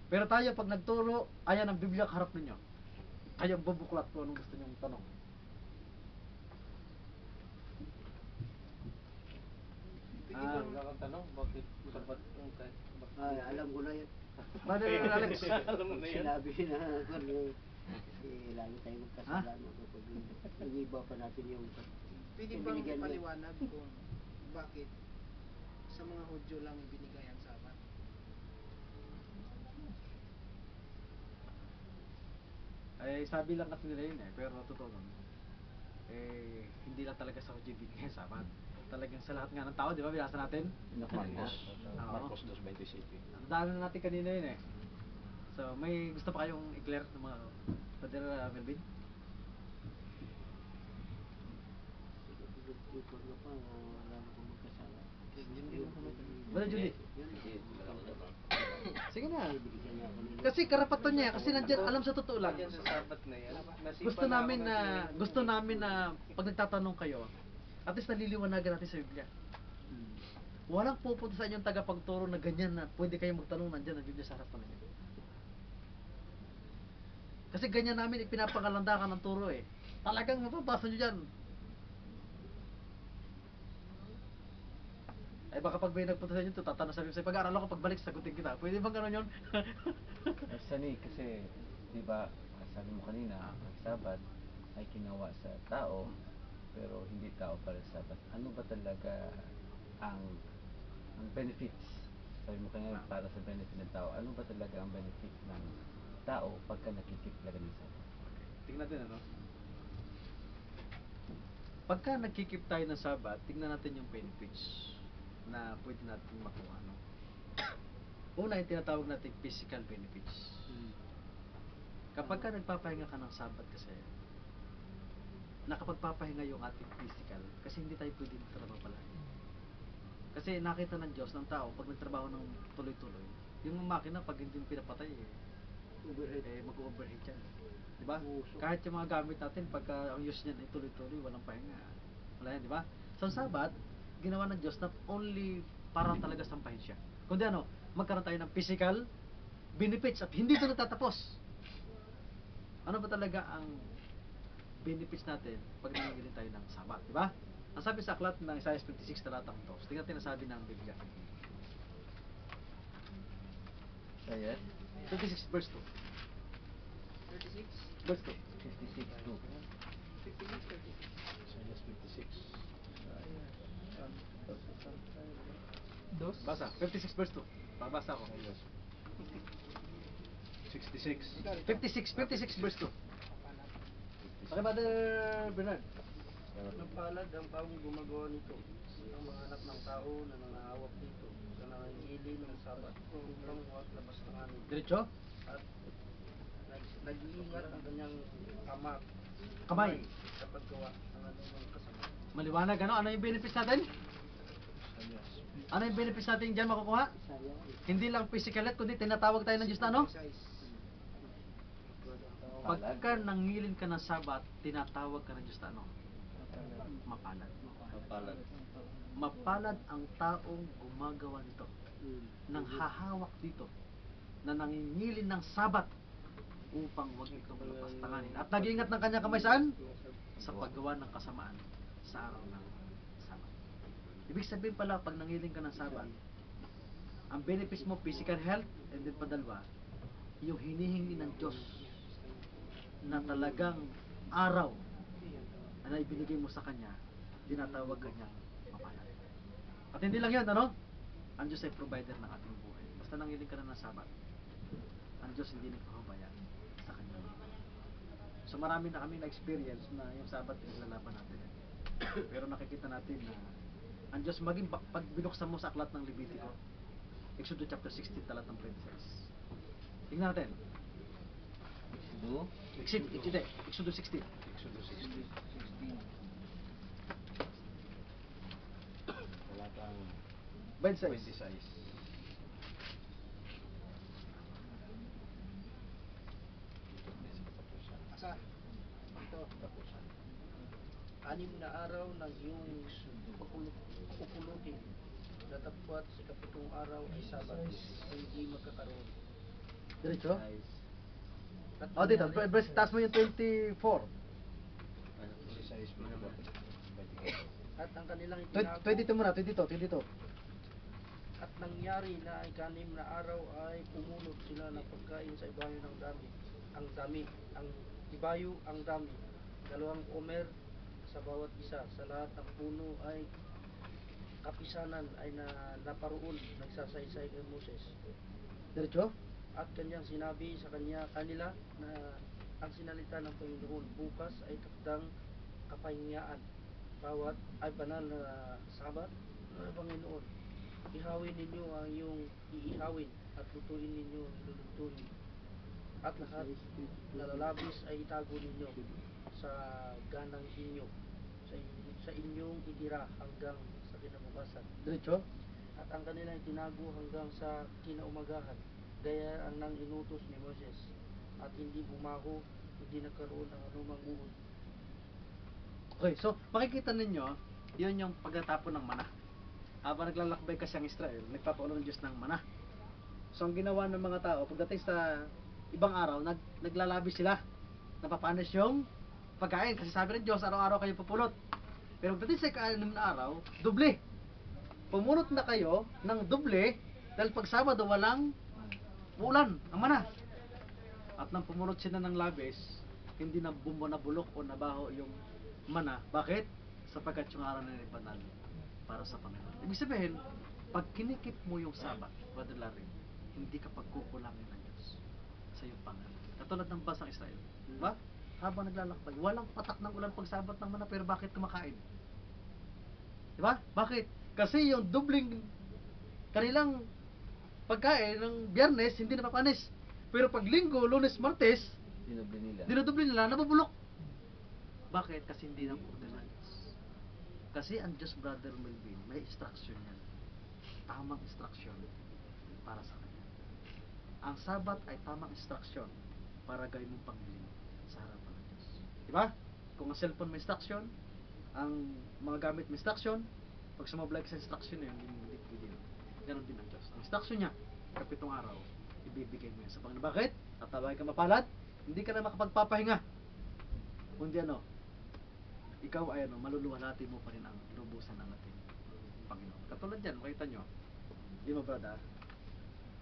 S2: Pero tayo pag nagturo, ayan ang Biblia kaharap ninyo. Kayo ang bubuklat kung anong gusto nyo tanong. Ah,
S3: Wala kang tanong, bakit sabat yung kahit
S8: Ay, alam ko na yan.
S2: Brother Alex.
S3: Alam mo na yan.
S8: Sinabi na ano, lalo tayo magkasalanan kapag iniba pa natin yung
S5: Pwede
S8: yung
S5: bang
S8: binigyan niya.
S5: ipaliwanag kung bakit sa mga Hudyo lang ibinigay ang Sabat?
S2: Ay, sabi lang kasi nila yun pero totoo nun. Hindi lang talaga sa Hudyo bigyan sabat. Talagang sa lahat nga ng tao, di ba? Binasa natin?
S4: Marcos.
S2: Oo.
S4: Marcos 2.27.
S2: Ang dami na natin kanina yun So, may gusto pa kayong i-clear ng mga Brother Melvin?
S8: Yung pagka pa, wala na kong magkasala.
S2: Brother Judy? Sige na.
S8: Ibigyan niya ako nila.
S2: Kasi karapatan niya, kasi nandiyan, alam sa totoo lang.
S3: Yan sa sabat na yan. Nasipa
S2: Gusto namin na pag nagtatanong kayo, at least naliliwanagan natin sa Biblia. Walang pupunta sa inyong tagapagturo na ganyan na pwede kayong magtanong nandiyan ang Biblia sa harapan ninyo. Kasi ganyan namin ipinapangalandakan ng turo Talagang mapapasa nyo dyan. Ay baka pag may nagpunta sa inyo ito, tatanong sabi ko sa'yo, pag-aaral ako, pagbalik, sagutin kita. Pwede bang gano'n yun?
S1: Sani kasi, di ba, sabi mo kanina, ang Sabat ay ginawa sa tao, pero hindi tao para sa Sabat. Ano ba talaga ang benefits? Sabi mo kanina, para sa benefit ng tao, ano ba talaga ang benefit ng tao pagka nakikip talaga ng Sabat?
S2: Tingnan natin Pagka nagkikip tayo ng Sabat, tingnan natin yung benefits na pwede natin makuha. Una, yung tinatawag natin physical benefits. Kapag ka nagpapahinga ka ng Sabat kasi, nakapagpapahinga yung ating physical kasi hindi tayo pwede magtrabaho palagi. Kasi nakita ng Diyos ng tao pag nagtrabaho ng tuloy-tuloy, yung makina pag hindi mo pinapatay mag-overheat yan. Diba? Kahit yung mga gamit natin pagka ang use niyan ay tuloy-tuloy, walang pahinga. Wala yan, diba? Sa Sabat, ginawa ng Diyos not only para talaga sampahin siya. Kundi magkaroon tayo ng physical benefits at hindi ito natatapos. Ano ba talaga ang benefits natin pag nangyayari tayo ng Sabat, di ba? Ang sabi sa aklat ng Isaiah 56 talatang 2. Tingnan natin ang sabi ng Biblia.
S1: Kaya,
S2: 56 verse 2.
S5: 36?
S2: Verse 2.
S1: 56:2.
S5: 56, 36.
S3: Dos?
S2: Basa, 56 verse 2. Babasa ako.
S4: 66.
S2: 56 verse 2. Okay, Brother Bernard.
S3: Napalad ang taong gumagawa nito. Ang mga anak ng tao na nangahawak dito sa nangihili ng sabat upang huwag labas ng anin.
S2: Diretso?
S3: At nag-iingat ang kanyang
S2: Kamay.
S3: sa paggawa ng anumang kasama.
S2: Maliwanag ano yung benefits natin? Ano yung benefits natin diyan makukuha? Hindi lang physical kundi tinatawag tayo ng Diyos na Pagka nangilin ka ng Sabat, tinatawag ka ng Diyos na mapalad. Mapalad ang taong gumagawa nito. Nang hahawak dito na nangingilin ng Sabat upang huwag itong lapastanganin. At nag-iingat ng kanyang kamay saan? Sa paggawa ng kasamaan sa araw ng Sabat. Ibig sabihin pala, pag nangiling ka ng Sabat, ang benefits mo, physical health, and then padalwa, yung hinihingi ng Diyos na talagang araw na ibinigay mo sa Kanya, dinatawag Kanyang mapalad. At hindi lang yun, ang Diyos ay provider ng ating buhay. Basta nangiling ka na ng Sabat, ang Diyos hindi nagpapabaya sa Kanya. So marami na kaming na-experience na yung Sabat pinaglalaban natin. Pero nakikita natin na ang Diyos maging pag binuksan mo sa aklat ng Levitico, Exodus chapter 16 talat ng 26. Tingnan natin. Exodus 16.
S4: Exodus 16. Talatang
S2: 26.
S4: 26.
S3: Asa? Ito.
S4: Tapusan.
S3: 6 na araw ng iyong pupulutin. Datapwat sa 7 araw ay Sabat, hindi magkakaroon.
S2: Diretso?
S3: At
S2: Oh, dito.
S3: nangyari-
S2: Taas mo yung 24.
S4: 16 mo na ba?
S3: At ang kanilang
S2: 22 muna, 22.
S3: At nangyari na ikanim na araw ay pumulot sila ng pagkain sa ibayo ng dami. Ang ibayo ang dami. 2 omer sa bawat isa. Sa lahat ng puno ay kapisanan ay naparoon nagsasaysay kay Moses.
S2: Diretso?
S3: At kanyang sinabi sa kanila na ang sinalita ng Panginoon bukas ay takdang kapahingaan. Bawat ay banal na sabat ng Panginoon. Ihawin ninyo ang iyong iihawin at lutuin ninyo ang lulutuin. At lahat na lalabis ay itago ninyo sa ganang inyo sa inyong itira hanggang sa kinabukasan.
S2: Diretso?
S3: At ang kanilang tinago hanggang sa kinaumagahan. Gaya ang nang inutos ni Moses. At hindi bumaho, hindi nagkaroon ng anumang uod.
S2: Okay, so makikita ninyo, yun yung pagkatapon ng mana. Habang naglalakbay kasi ang Israel, nagpapaulo ng Diyos ng mana. So ang ginawa ng mga tao, pagdating sa ibang araw, naglalabi sila. Napapanis yung pagkain. Kasi sabi ng Diyos, araw-araw kayo pupulot. Pero pagdating sa ika-6 na araw, doble. Pumulot na kayo ng doble dahil pag Sabado walang ulan, ang mana. At nang pumulot sila ng labis, hindi na nabulok o nabaho yung mana. Bakit? Sapagkat yung araw na yun ay banal para sa Panginoon. Ibig sabihin, pag kinikip mo yung Sabat, Brother Larry, hindi ka pagkukulangin ng Diyos sa iyong Panginoon. Katulad ng bansang Israel. Diba? Habang naglalakbay, walang patak ng ulan pag Sabat ng mana, pero bakit kumakain? Diba? Bakit? Kasi yung dubling kanilang pagkain ng Biyernes, hindi napapanis. Pero pag Linggo, Lunes, Martes, dinudubli nila, nabubulok. Bakit? Kasi hindi nang order ng Diyos. Kasi ang Diyos, Brother Melvin, may instruction yan. Tamang instruction para sa kanya. Ang Sabat ay tamang instruction para gawin mong panghiling sa harapan ng Diyos. Diba? Kung ang cellphone may instruction, ang mga gamit may instruction, pag sumablay ka sa instruction na yun, hindi pwede yun. Ganon din ang Diyos. Ang instruction niya, 7 araw, ibibigay mo yan sa Panginoon. Bakit? At tabay ka mapalad, hindi ka na makapagpapahinga. Kundi ano, ikaw ay maluluwalhati mo pa rin ang lubusan ng ating Panginoon. Katulad yan, makita nyo. Di mo, brother?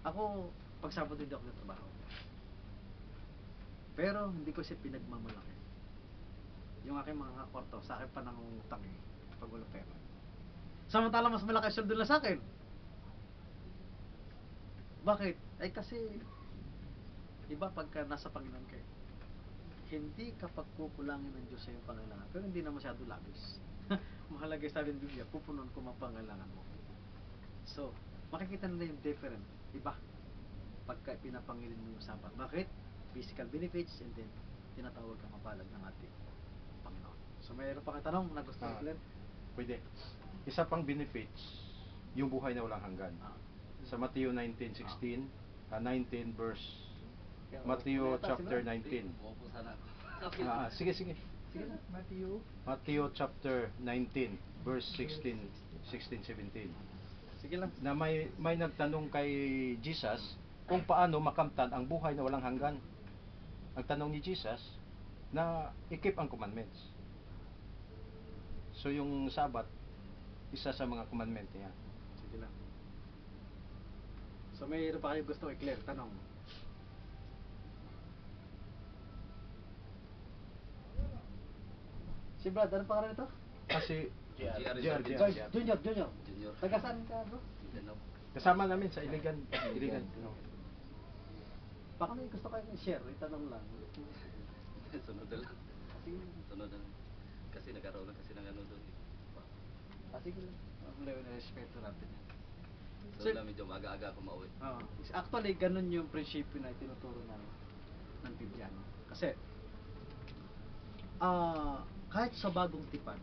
S2: Ako, pag Sabado hindi ako nagtrabaho. Pero hindi ko siya pinagmamalaki. Yung aking mga kwarto, sa akin pa nangungutang eh, pag wala pera. Samantala mas malaki sweldo na sa akin. Bakit? Ay kasi iba pagka nasa Panginoon kayo. Hindi ka pagkukulangin ng Diyos sa iyong pangailangan, pero hindi na masyado labis. Mahalaga sabi ng Biblia, pupunon ko mga pangailangan mo. So, makikita nila yung different. Iba pagka pinapangilin mo yung Sabat. Bakit? Physical benefits and then tinatawag kang mapalad ng ating Panginoon. So, mayroon pa kang tanong na gusto mo clear?
S4: Pwede. Isa pang benefits, yung buhay na walang hanggan. Sa Matthew 19:16, 19 verse Matthew chapter 19. Sige. Matthew chapter 19 verse 16, 17.
S2: Sige lang.
S4: Na may nagtanong kay Jesus kung paano makamtan ang buhay na walang hanggan. Ang tanong ni Jesus na i-keep ang commandments. So yung Sabat, isa sa mga commandment niya.
S2: Sige lang. So, mayroon pa kayo gusto i-clear? Tanong. Si Brad, ano pangalan nito?
S4: Kasi
S1: JR.
S2: Junior.
S1: Junior.
S2: Taga saan ka, bro?
S4: kasama namin sa Iligan.
S2: Baka may gusto kayo i-share, itanong lang.
S1: Sunod na lang.
S2: Sige.
S1: Sunod na lang. Kasi
S7: kasi nagkaroon na kasi ng ano doon.
S2: Sige lang. Wala yung respeto natin yan.
S7: So, na medyo maaga-aga ako mauwi.
S2: Actually, ganun yung prinsipyo na itinuturo ng Biblia. No? Kasi, kahit sa bagong tipan,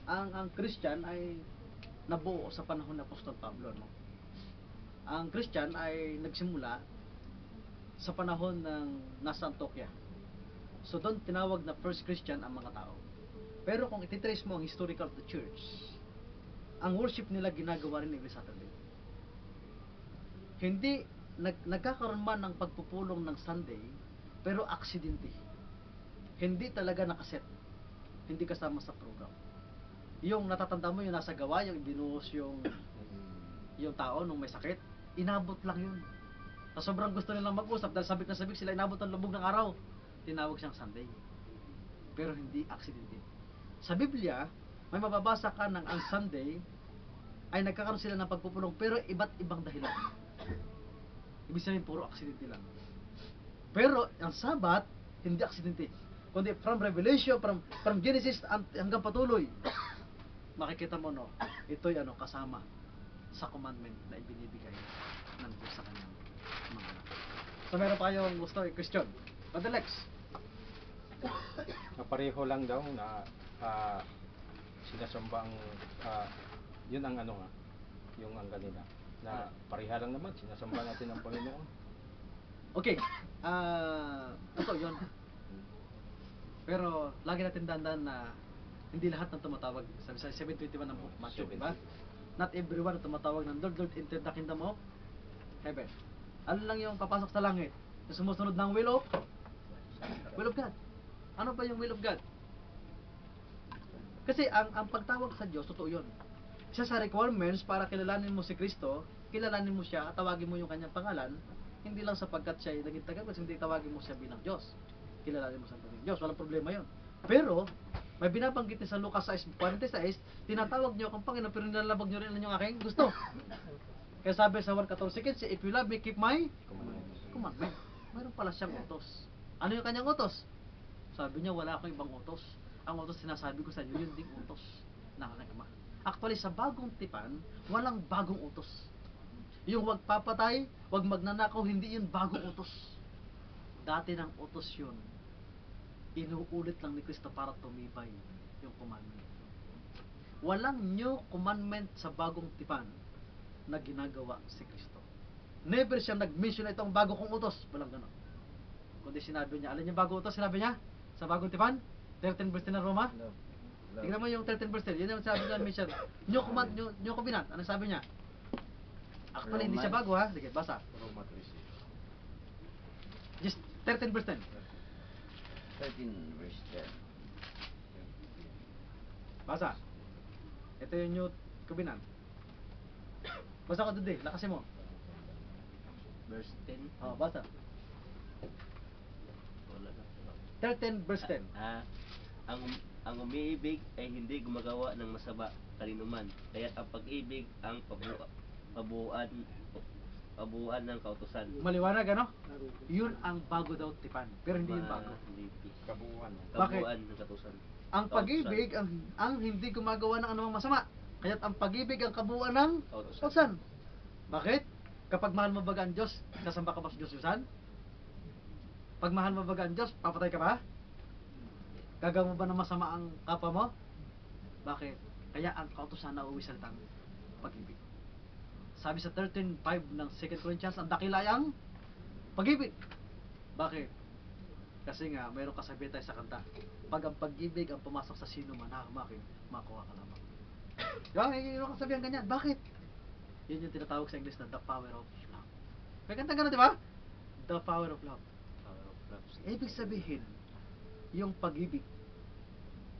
S2: ang Christian ay nabuo sa panahon ng Apostol Pablo. No? Ang Christian ay nagsimula sa panahon ng nasa Antioquia. So doon tinawag na first Christian ang mga tao. Pero kung ititrace mo ang historical of the church, ang worship nila ginagawa rin every Saturday. Hindi nagkakaroon man ng pagpupulong ng Sunday, pero aksidente. Hindi talaga nakaset. Hindi kasama sa program. Yung natatanda mo yung nasa gawa, yung binuhos yung tao nung may sakit, inabot lang yun. Sa sobrang gusto nilang mag-usap dahil sabik na sabik sila, inabot ang lubog ng araw. Tinawag siyang Sunday. Pero hindi aksidente. Sa Biblia, may mababasa ka ng ang Sunday ay nagkakaroon sila ng pagpupulong pero iba't ibang dahilan. Ibig sabihin puro aksidente lang. Pero ang Sabat, hindi aksidente. Kundi from Revelation, from Genesis hanggang patuloy, makikita mo no, ito'y kasama sa commandment na ibinibigay ng Diyos sa kanyang mga anak. So meron pa kayong gusto i-question? Brother Lex?
S4: Pareho lang daw na sinasamba ang yun ang yung ang kanila na pareha lang naman sinasamba natin ang Panginoon.
S2: Okay. Ito yun. Pero lagi natin dandan na hindi lahat ng tumatawag. Sabi sa 7:21 ng Matthew, di ba? Not everyone na tumatawag ng Lord, Lord, enter the kingdom of heaven. Ano lang yung papasok sa langit? Yung sumusunod ng will of God. Ano ba yung will of God? Kasi ang pagtawag sa Diyos, totoo yun. Isa sa requirements para kilalanin mo si Kristo, kilalanin mo siya at tawagin mo yung kanyang pangalan, hindi lang sapagkat siya ay naging tagapagligtas, hindi tawagin mo siya bilang Diyos. Kilalanin mo siya bilang Diyos, walang problema yun. Pero, may binabanggit niya sa Lucas 6:46, tinatawag niyo akong Panginoon pero nilalabag niyo rin ang inyong aking gusto. Kaya sabi sa 1:14, if you love me, keep my commandment. Mayroon pala siyang utos. Ano yung kanyang utos? Sabi niya, wala akong ibang utos. Ang utos sinasabi ko sa inyo, yun ding utos ng aking Ama. Actually, sa bagong tipan, walang bagong utos. Yung wag papatay, wag magnanakaw, hindi yun bagong utos. Dati ng utos yun. Inuulit lang ni Kristo para tumibay yung commandment. Walang new commandment sa bagong tipan na ginagawa si Kristo. Never siya nag-mention na itong bago kong utos. Walang gano'n. Kundi sinabi niya, alin yung bagong utos? Sinabi niya sa bagong tipan? 13 verse 10 ng Roma? Tingnan mo yung 13 verse 10. Yun yung sabi niya, mention. New covenant. Ano sabi niya? Actually, hindi siya bago ha. Sige, basa.
S4: Roma 3:6.
S2: Just 13 verse 10.
S8: 13 verse 10.
S2: Basa. Ito yung new covenant. Basa ko today. Lakasin mo.
S7: Verse 10.
S2: Oh, basa.
S7: Wala na.
S2: 13 verse 10.
S7: Ang umiibig ay hindi gumagawa ng masama kalinuman. Kaya't ang pag-ibig ang pabuuan ng kautusan.
S2: Maliwanag ano? Yun ang bago daw tipan. Pero hindi yun bago.
S4: Kabuuan.
S7: Kabuuan ng kautusan.
S2: Ang pag-ibig ang hindi gumagawa ng anumang masama. Kaya't ang pag-ibig ang kabuuan ng kautusan. Bakit? Kapag mahal mo baga ang Diyos, sasamba ka ba sa Diyos-Diyosan? Pag mahal mo baga ang Diyos, papatay ka ba? Gagawa mo ba ng masama ang kapwa mo? Bakit? Kaya ang kautusan na uwi salitang pag-ibig. Sabi sa 13:5 ng 2 Corinthians, ang dakila ay ang pag-ibig. Bakit? Kasi nga, mayroong kasabihan tayo sa kanta. Pag ang pag-ibig ang pumasok sa sino man, hahamakin, makuha ka lamang. Yung kasabihan ganyan. Bakit? Yun yung tinatawag sa English na the power of love. May kanta gano'n, di ba? The power of love. Ibig sabihin, yung pag-ibig,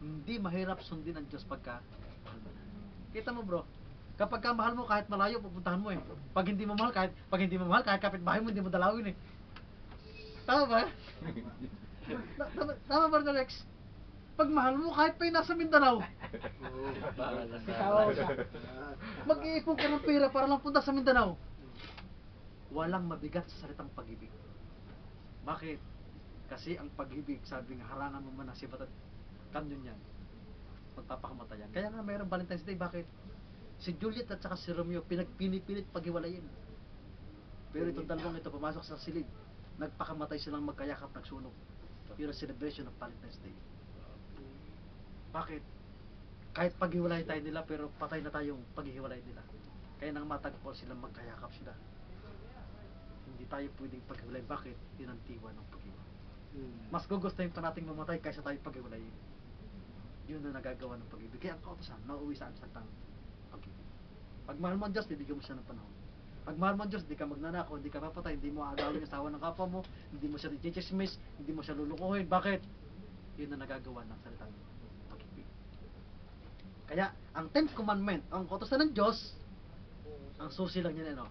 S2: hindi mahirap sundin ang Diyos pagka kita mo bro, kapag ka mahal mo kahit malayo pupuntahan mo eh. Pag hindi mo mahal kahit kapitbahay mo hindi mo dalawin eh. Tama ba? Tama ba Alex? Pag mahal mo kahit pa yung nasa Mindanao. Mag-iipon ka ng pera para lang punta sa Mindanao. Walang mabigat sa salitang pag-ibig. Bakit? Kasi ang pag-ibig, sabi nga, harangan mo man ang sibat at Kanyon yan. Magpapakamatayan. Kaya nga mayroong Valentine's Day. Bakit? Si Juliet at saka si Romeo pinipilit paghiwalayin. Pero itong dalawang ito pumasok sa silid. Nagpakamatay silang magkayakap, nagsunog. Yun ang celebration ng Valentine's Day. Bakit? Kahit paghiwalay tayo nila, pero patay na tayong paghiwalay nila. Kaya nang matagpo silang magkayakap sila. Hindi tayo pwedeng paghiwalay. Bakit? Yun ang tiwa ng paghiwalay. Mas gugustuhin pa nating mamatay kaysa tayo paghiwalay. Yun ang nagagawa ng pag-ibig. Kaya ang kautosan, nauwi sa saltang pag-ibig. Pag mahal mo ang Diyos, bibigyan mo siya ng panahon. Pag mahal mo ang Diyos, hindi ka magnanakaw, hindi ka papatay, hindi mo aagawin yung asawa ng kapwa mo, hindi mo siya i-chismis, hindi mo siya lulukuhin. Bakit? Yun ang nagagawa ng salitang pag-ibig. Kaya, ang 10th commandment, ang kautosan ng Diyos, ang susi lang yan, ano?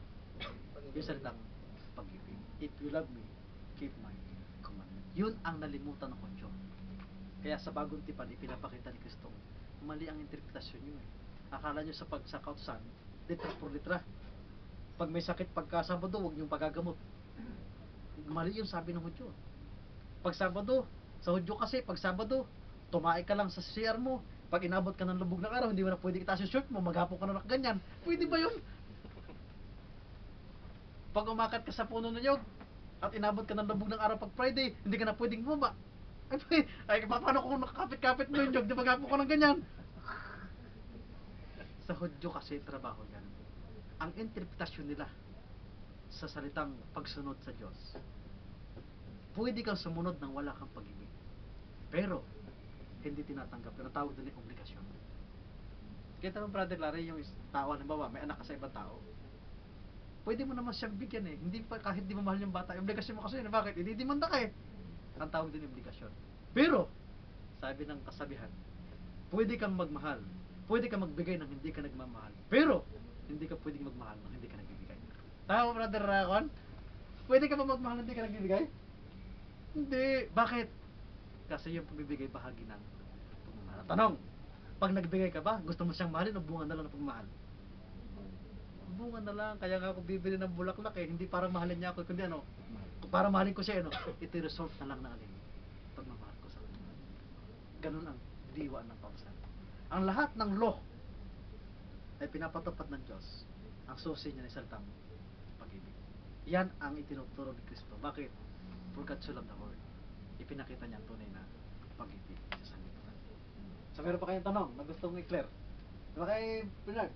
S2: Yung salitang pag-ibig. If you love me, keep my commandment. Yun ang nalimutan ng Hudyo. Kaya sa bagong tipan, ipinapakita ni Kristo, mali ang interpretasyon nyo eh. Akala nyo sa kautosan, litra por litra. Pag may sakit pagka Sabado, huwag niyong pagagamot. Mali yung sabi ng Hudyo. Pag Sabado, sa Hudyo kasi, pag Sabado, tumae ka lang sa CR mo. Pag inabot ka ng lubog ng araw, hindi mo na pwede itaas yung shirt mo, maghapon ka na nakaganyan. Pwede ba yun? Pag umakat ka sa puno ng nyog, at inabot ka ng lubog ng araw pag Friday, hindi ka na pwedeng bumaba. Ay, paano kung nakakapit-kapit mo yung nyog, di maghapon ka ng ganyan? Sa Hudyo kasi, trabaho yan. Ang interpretasyon nila sa salitang pagsunod sa Diyos, pwede kang sumunod nang wala kang pag-ibig. Pero, hindi tinatanggap. Pero tawag din yung obligasyon. Kita mo, Brother Larry, yung tao, halimbawa, may anak ka sa ibang tao. Pwede mo naman siyang bigyan eh. Hindi pa, kahit di mo mahal yung bata, obligasyon mo kasi yun. Bakit? Hindi demanda ka eh. Ang tawag din yung obligasyon. Pero, sabi ng kasabihan, pwede kang magmahal. Pwede kang magbigay nang hindi ka nagmamahal. Pero, hindi ka pwedeng magmahal nang hindi ka nagbibigay. Tama, Brother Rakon? Pwede ka ba magmahal nang hindi ka nagbibigay? Hindi. Bakit? Kasi yung pagbibigay bahagi ng pagmamahal. Tanong, pag nagbigay ka ba, gusto mo siyang mahalin o bunga na lang ng pagmamahal? Bunga na lang. Kaya nga ako bibili ng bulaklak eh. Hindi para mahalin niya ako, kundi ano, para mahalin ko siya, ano, ito result na lang na alin. Pagmamahal ko sa kanya. Ganun ang diwa ng pausan. Ang lahat ng law ay pinapatupad ng Diyos. Ang susi niya ay salitang pag-ibig. Yan ang itinuturo ni Kristo. Bakit? For God so loved the world. Ipinakita niya ang tunay na pag-ibig sa sanlibutan. So meron pa kayong tanong na gustong i-clear? Diba kay Bernard?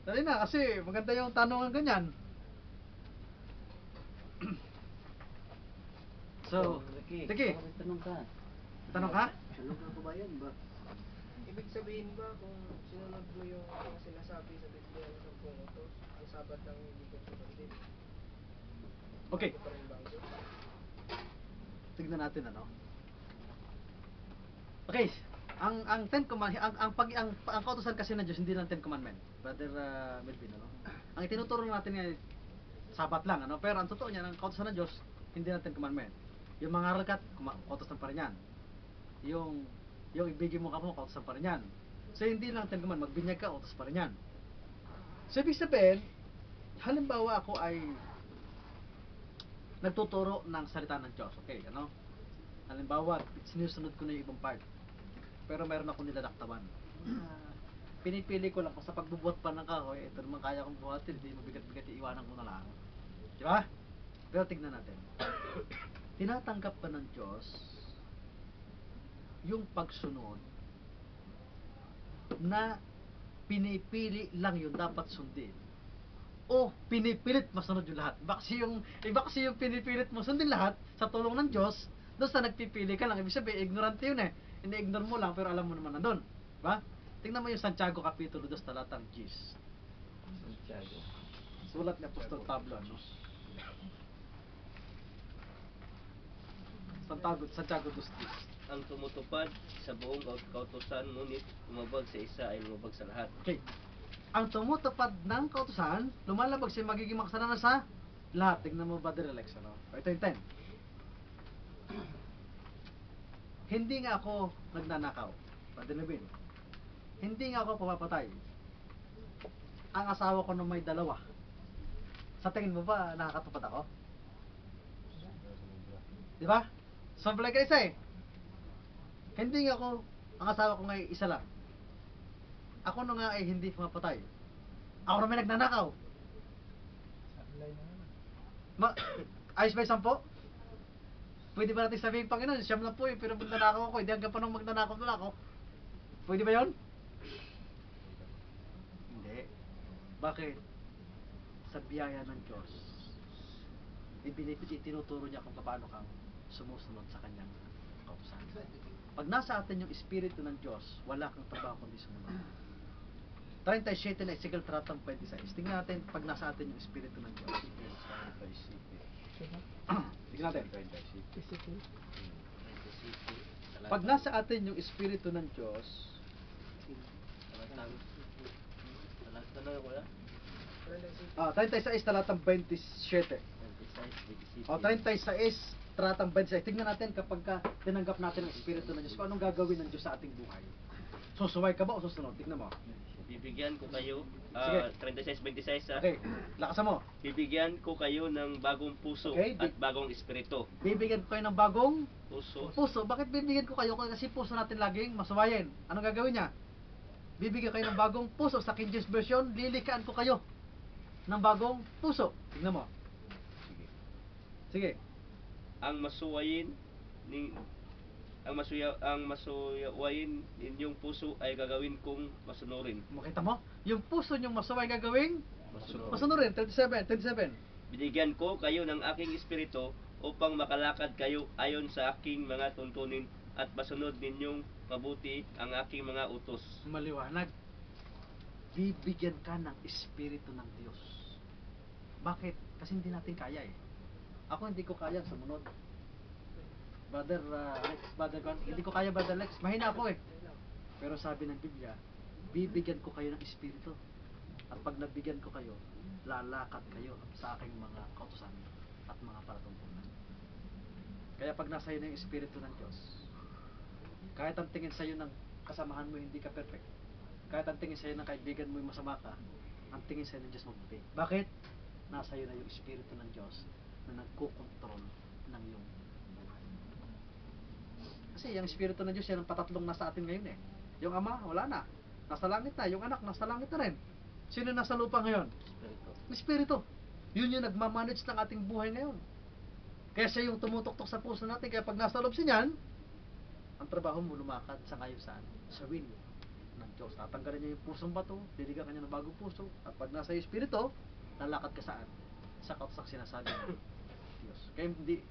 S2: Dali na kasi maganda yung tanong ng ganyan. So, sige.
S8: Tanong ka.
S2: Tanong ka?
S8: Tanong ka kabayan ba?
S5: Ibig sabihin ba kung sinunod mo yung mga sinasabi sa Biblia ng 10 utos, ang Sabat lang hindi ko sunodin?
S2: Okay.
S5: Ito pa rin ba ang Diyos?
S2: Tignan natin ano. Okay, ang 10 commandment, ang kautusan kasi ng Diyos hindi lang 10 commandment. Brother Melvin, ano? Ang itinuturo natin ay Sabat lang, ano? Pero ang totoo niyan, ang kautusan ng Diyos hindi lang 10 commandment. Yung mga rakat, kautusan pa rin yan. Yung ibigay mo kapwa, kautusan pa rin yan. So hindi lang 10 commandment, magbinyag ka, kautos pa rin yan. So ibig sabihin, halimbawa ako ay nagtuturo ng salita ng Diyos, okay, ano? Halimbawa, sinusunod ko na yung ibang part. Pero mayroon ako nilalaktawan. Pinipili ko lang kung sa pagbubuhat pa ng kahoy, ito naman kaya kong buhatin, hindi mabigat-bigat, iiwanan ko na lang. Di ba? Pero tignan natin. Tinatanggap pa ng Diyos yung pagsunod na pinipili lang yung dapat sundin o pinipilit masunod yung lahat. Iba kasi yung pinipilit mo sundin lahat sa tulong ng Diyos, doon sa nagpipili ka lang. Ibig sabihin, ignorante yun eh. Ini-ignore mo lang pero alam mo naman nandun. Diba? Tingnan mo yung Santiago Kapitulo 2 talatang 10.
S1: Santiago.
S2: Sulat ni Apostol Pablo, ano? Santiago 2:10.
S7: Ang tumutupad sa buong kautusan, ngunit lumabag sa isa ay lumabag sa lahat.
S2: Okay. Ang tumutupad ng kautusan, lumalabag siya magiging makasalanan sa lahat. Tingnan mo, Brother Alex, ano? Ito yung 10. Hindi nga ako nagnanakaw. Brother Levin. Hindi nga ako pumapatay. Ang asawa ko nung may 2. Sa tingin mo ba nakakatupad ako? Di ba? Sample like isa eh. Hindi nga ako, ang asawa ko nga ay isa lang. Ako na nga ay hindi mapatay. Ako na may nagnanakaw. Ayos ba yung 10? Pwede ba natin sabihin, Panginoon, siyam na po pero magnanakaw ako, hindi hanggang pa nung magnanakaw na ako. Pwede ba yun? Hindi. Bakit? Sa biyaya ng Diyos, itinuturo niya kung paano kang sumusunod sa kanyang kautusan. Pag nasa atin yung Espiritu ng Diyos, wala kang trabaho kundi sumunod. 37 na Ezekiel 3:26. Tingnan natin pag nasa atin yung Espiritu ng Diyos. Tingnan natin. Pag nasa atin yung Espiritu ng Diyos, Ah, 36 talatang 27. O, 36 talatang 26. Tingnan natin kapag tinanggap natin ang Espiritu ng Diyos, kung anong gagawin ng Diyos sa ating buhay. Susuway ka ba o susunod? Tingnan mo.
S7: Bibigyan ko kayo,
S2: Sige.
S7: 36-26
S2: Okay, lakasan mo.
S7: Bibigyan ko kayo ng bagong puso
S2: Okay,
S7: at bagong espiritu.
S2: Bibigyan ko kayo ng bagong
S7: Puso.
S2: Bakit bibigyan ko kayo? Kasi puso natin laging masuwayin. Anong gagawin niya? Bibigyan kayo ng bagong puso. Sa King James Version, lilikaan ko kayo ng bagong puso. Tingnan mo. Sige.
S7: Ang masuwayin ninyong puso ay gagawin kong masunurin.
S2: Makita mo? Yung puso niyong masuway gagawing masunurin. 37.
S7: Binigyan ko kayo ng aking espiritu upang makalakad kayo ayon sa aking mga tuntunin at masunod ninyong mabuti ang aking mga utos.
S2: Maliwanag. Bibigyan ka ng Espiritu ng Diyos. Bakit? Kasi hindi natin kaya eh. Ako hindi ko kaya sumunod. Brother Lex, Brother Juan, hindi ko kaya, Brother Lex. Mahina ako eh. Pero sabi ng Biblia, bibigyan ko kayo ng Espiritu. At pag nabigyan ko kayo, lalakad kayo sa aking mga kautusan at mga palatuntunan. Kaya pag nasa iyo na yung Espiritu ng Diyos, kahit ang tingin sa iyo ng kasamahan mo hindi ka perfect, kahit ang tingin sa iyo ng kaibigan mo masama ka, ang tingin sa iyo ng Diyos mabuti. Bakit? Nasa iyo na yung Espiritu ng Diyos na nagkukontrol ng iyong buhay. Kasi yung Espiritu ng Diyos yan ang patatlong nasa atin ngayon eh. Yung Ama, wala na. Nasa langit na. Yung Anak, nasa langit na rin. Sino nasa lupa ngayon? Espiritu. Yun yung nagmamanage ng ating buhay ngayon. Kaya siya yung tumutok-tok sa puso natin. Kaya pag nasa loob siya niyan, ang trabaho mo lumakad sa ngayon saan? Sa will ng Diyos. Tatanggalin niya yung pusong bato, diligan ka niya ng bagong puso. At pag nasa iyo Espiritu, lalakad ka saan? Sa kautusak sinasabi ng Diyos.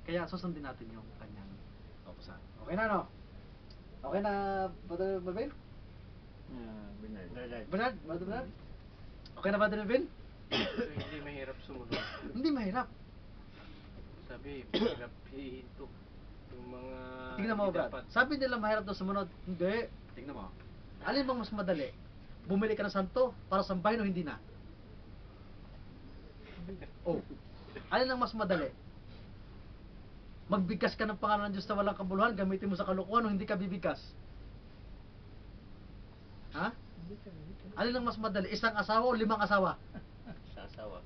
S2: Kaya susundin natin yung kanyang kautusan. Okay na, no? Okay na, Brother Melvin? Bernard? Brother Bernard? Okay na, Brother Melvin?
S6: Hindi mahirap sumunod.
S2: Hindi mahirap.
S6: Sabi, mahirap hihinto. Yung mga
S2: Tingnan mo,
S6: hindi
S2: Brad.
S6: dapat.
S2: Sabi nila mahirap daw sumunod. Hindi. Tingnan mo. Alin bang mas madali? Bumili ka ng santo para sambahin o hindi na? Oh. Alin ang mas madali? Magbigkas ka ng pangalan ng Diyos na walang kabuluhan, gamitin mo sa kalukuhan o hindi ka bibigkas? Ha? Alin ang mas madali? Isang asawa o 5 asawa?
S7: Sa asawa.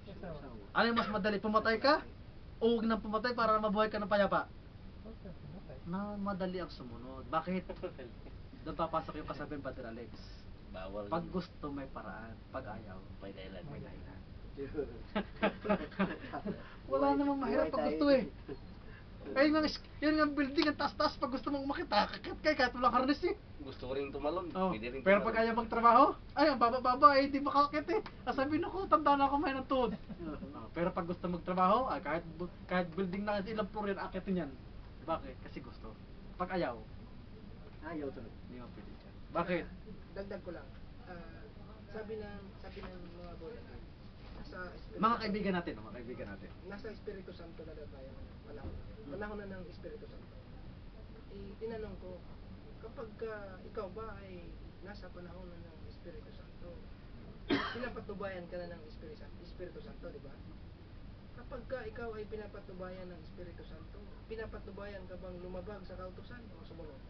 S2: Alin ang mas madali? Pumatay ka? O huwag nang pumatay para mabuhay ka ng payapa? Na madali ang sumunod. Bakit? Doon papasok yung kasabihan, Brother Alex.
S7: Bawal.
S2: Pag gusto may paraan, pag ayaw
S7: May dahilan.
S2: may dahilan. Wala namang mahirap pag gusto eh. Yun nga building, ang taas-taas pag gusto mong umakit, kakakit kayo kahit walang harness eh.
S7: Gusto ko rin tumalon.
S2: Oh.
S7: Pwede rin
S2: Pero
S7: tumalon.
S2: pag ayaw magtrabaho, ay ang baba-baba eh, di makakit eh. Sabihin ako, tanda na ako may ng tuhod. Pero pag gusto magtrabaho, kahit building na ilang floor yan, akitin yan. Bakit? Kasi gusto. Pag ayaw,
S8: Ayaw talaga.
S2: hindi mo pwede dyan. Bakit?
S3: Dagdag ko lang. Sabi ng mga boy, nasa Espiritu
S2: Mga kaibigan natin, mga kaibigan natin.
S3: Nasa Espiritu Santo na tayo panahon. Panahon na ng Espiritu Santo. Tinanong ko, kapag ikaw ba ay nasa panahon na ng Espiritu Santo, pinapatubayan ka na ng Espiritu Santo, di ba? Kapag ikaw ay pinapatubayan ng Espiritu Santo, pinapatubayan ka bang lumabag sa kautusan o sumunod?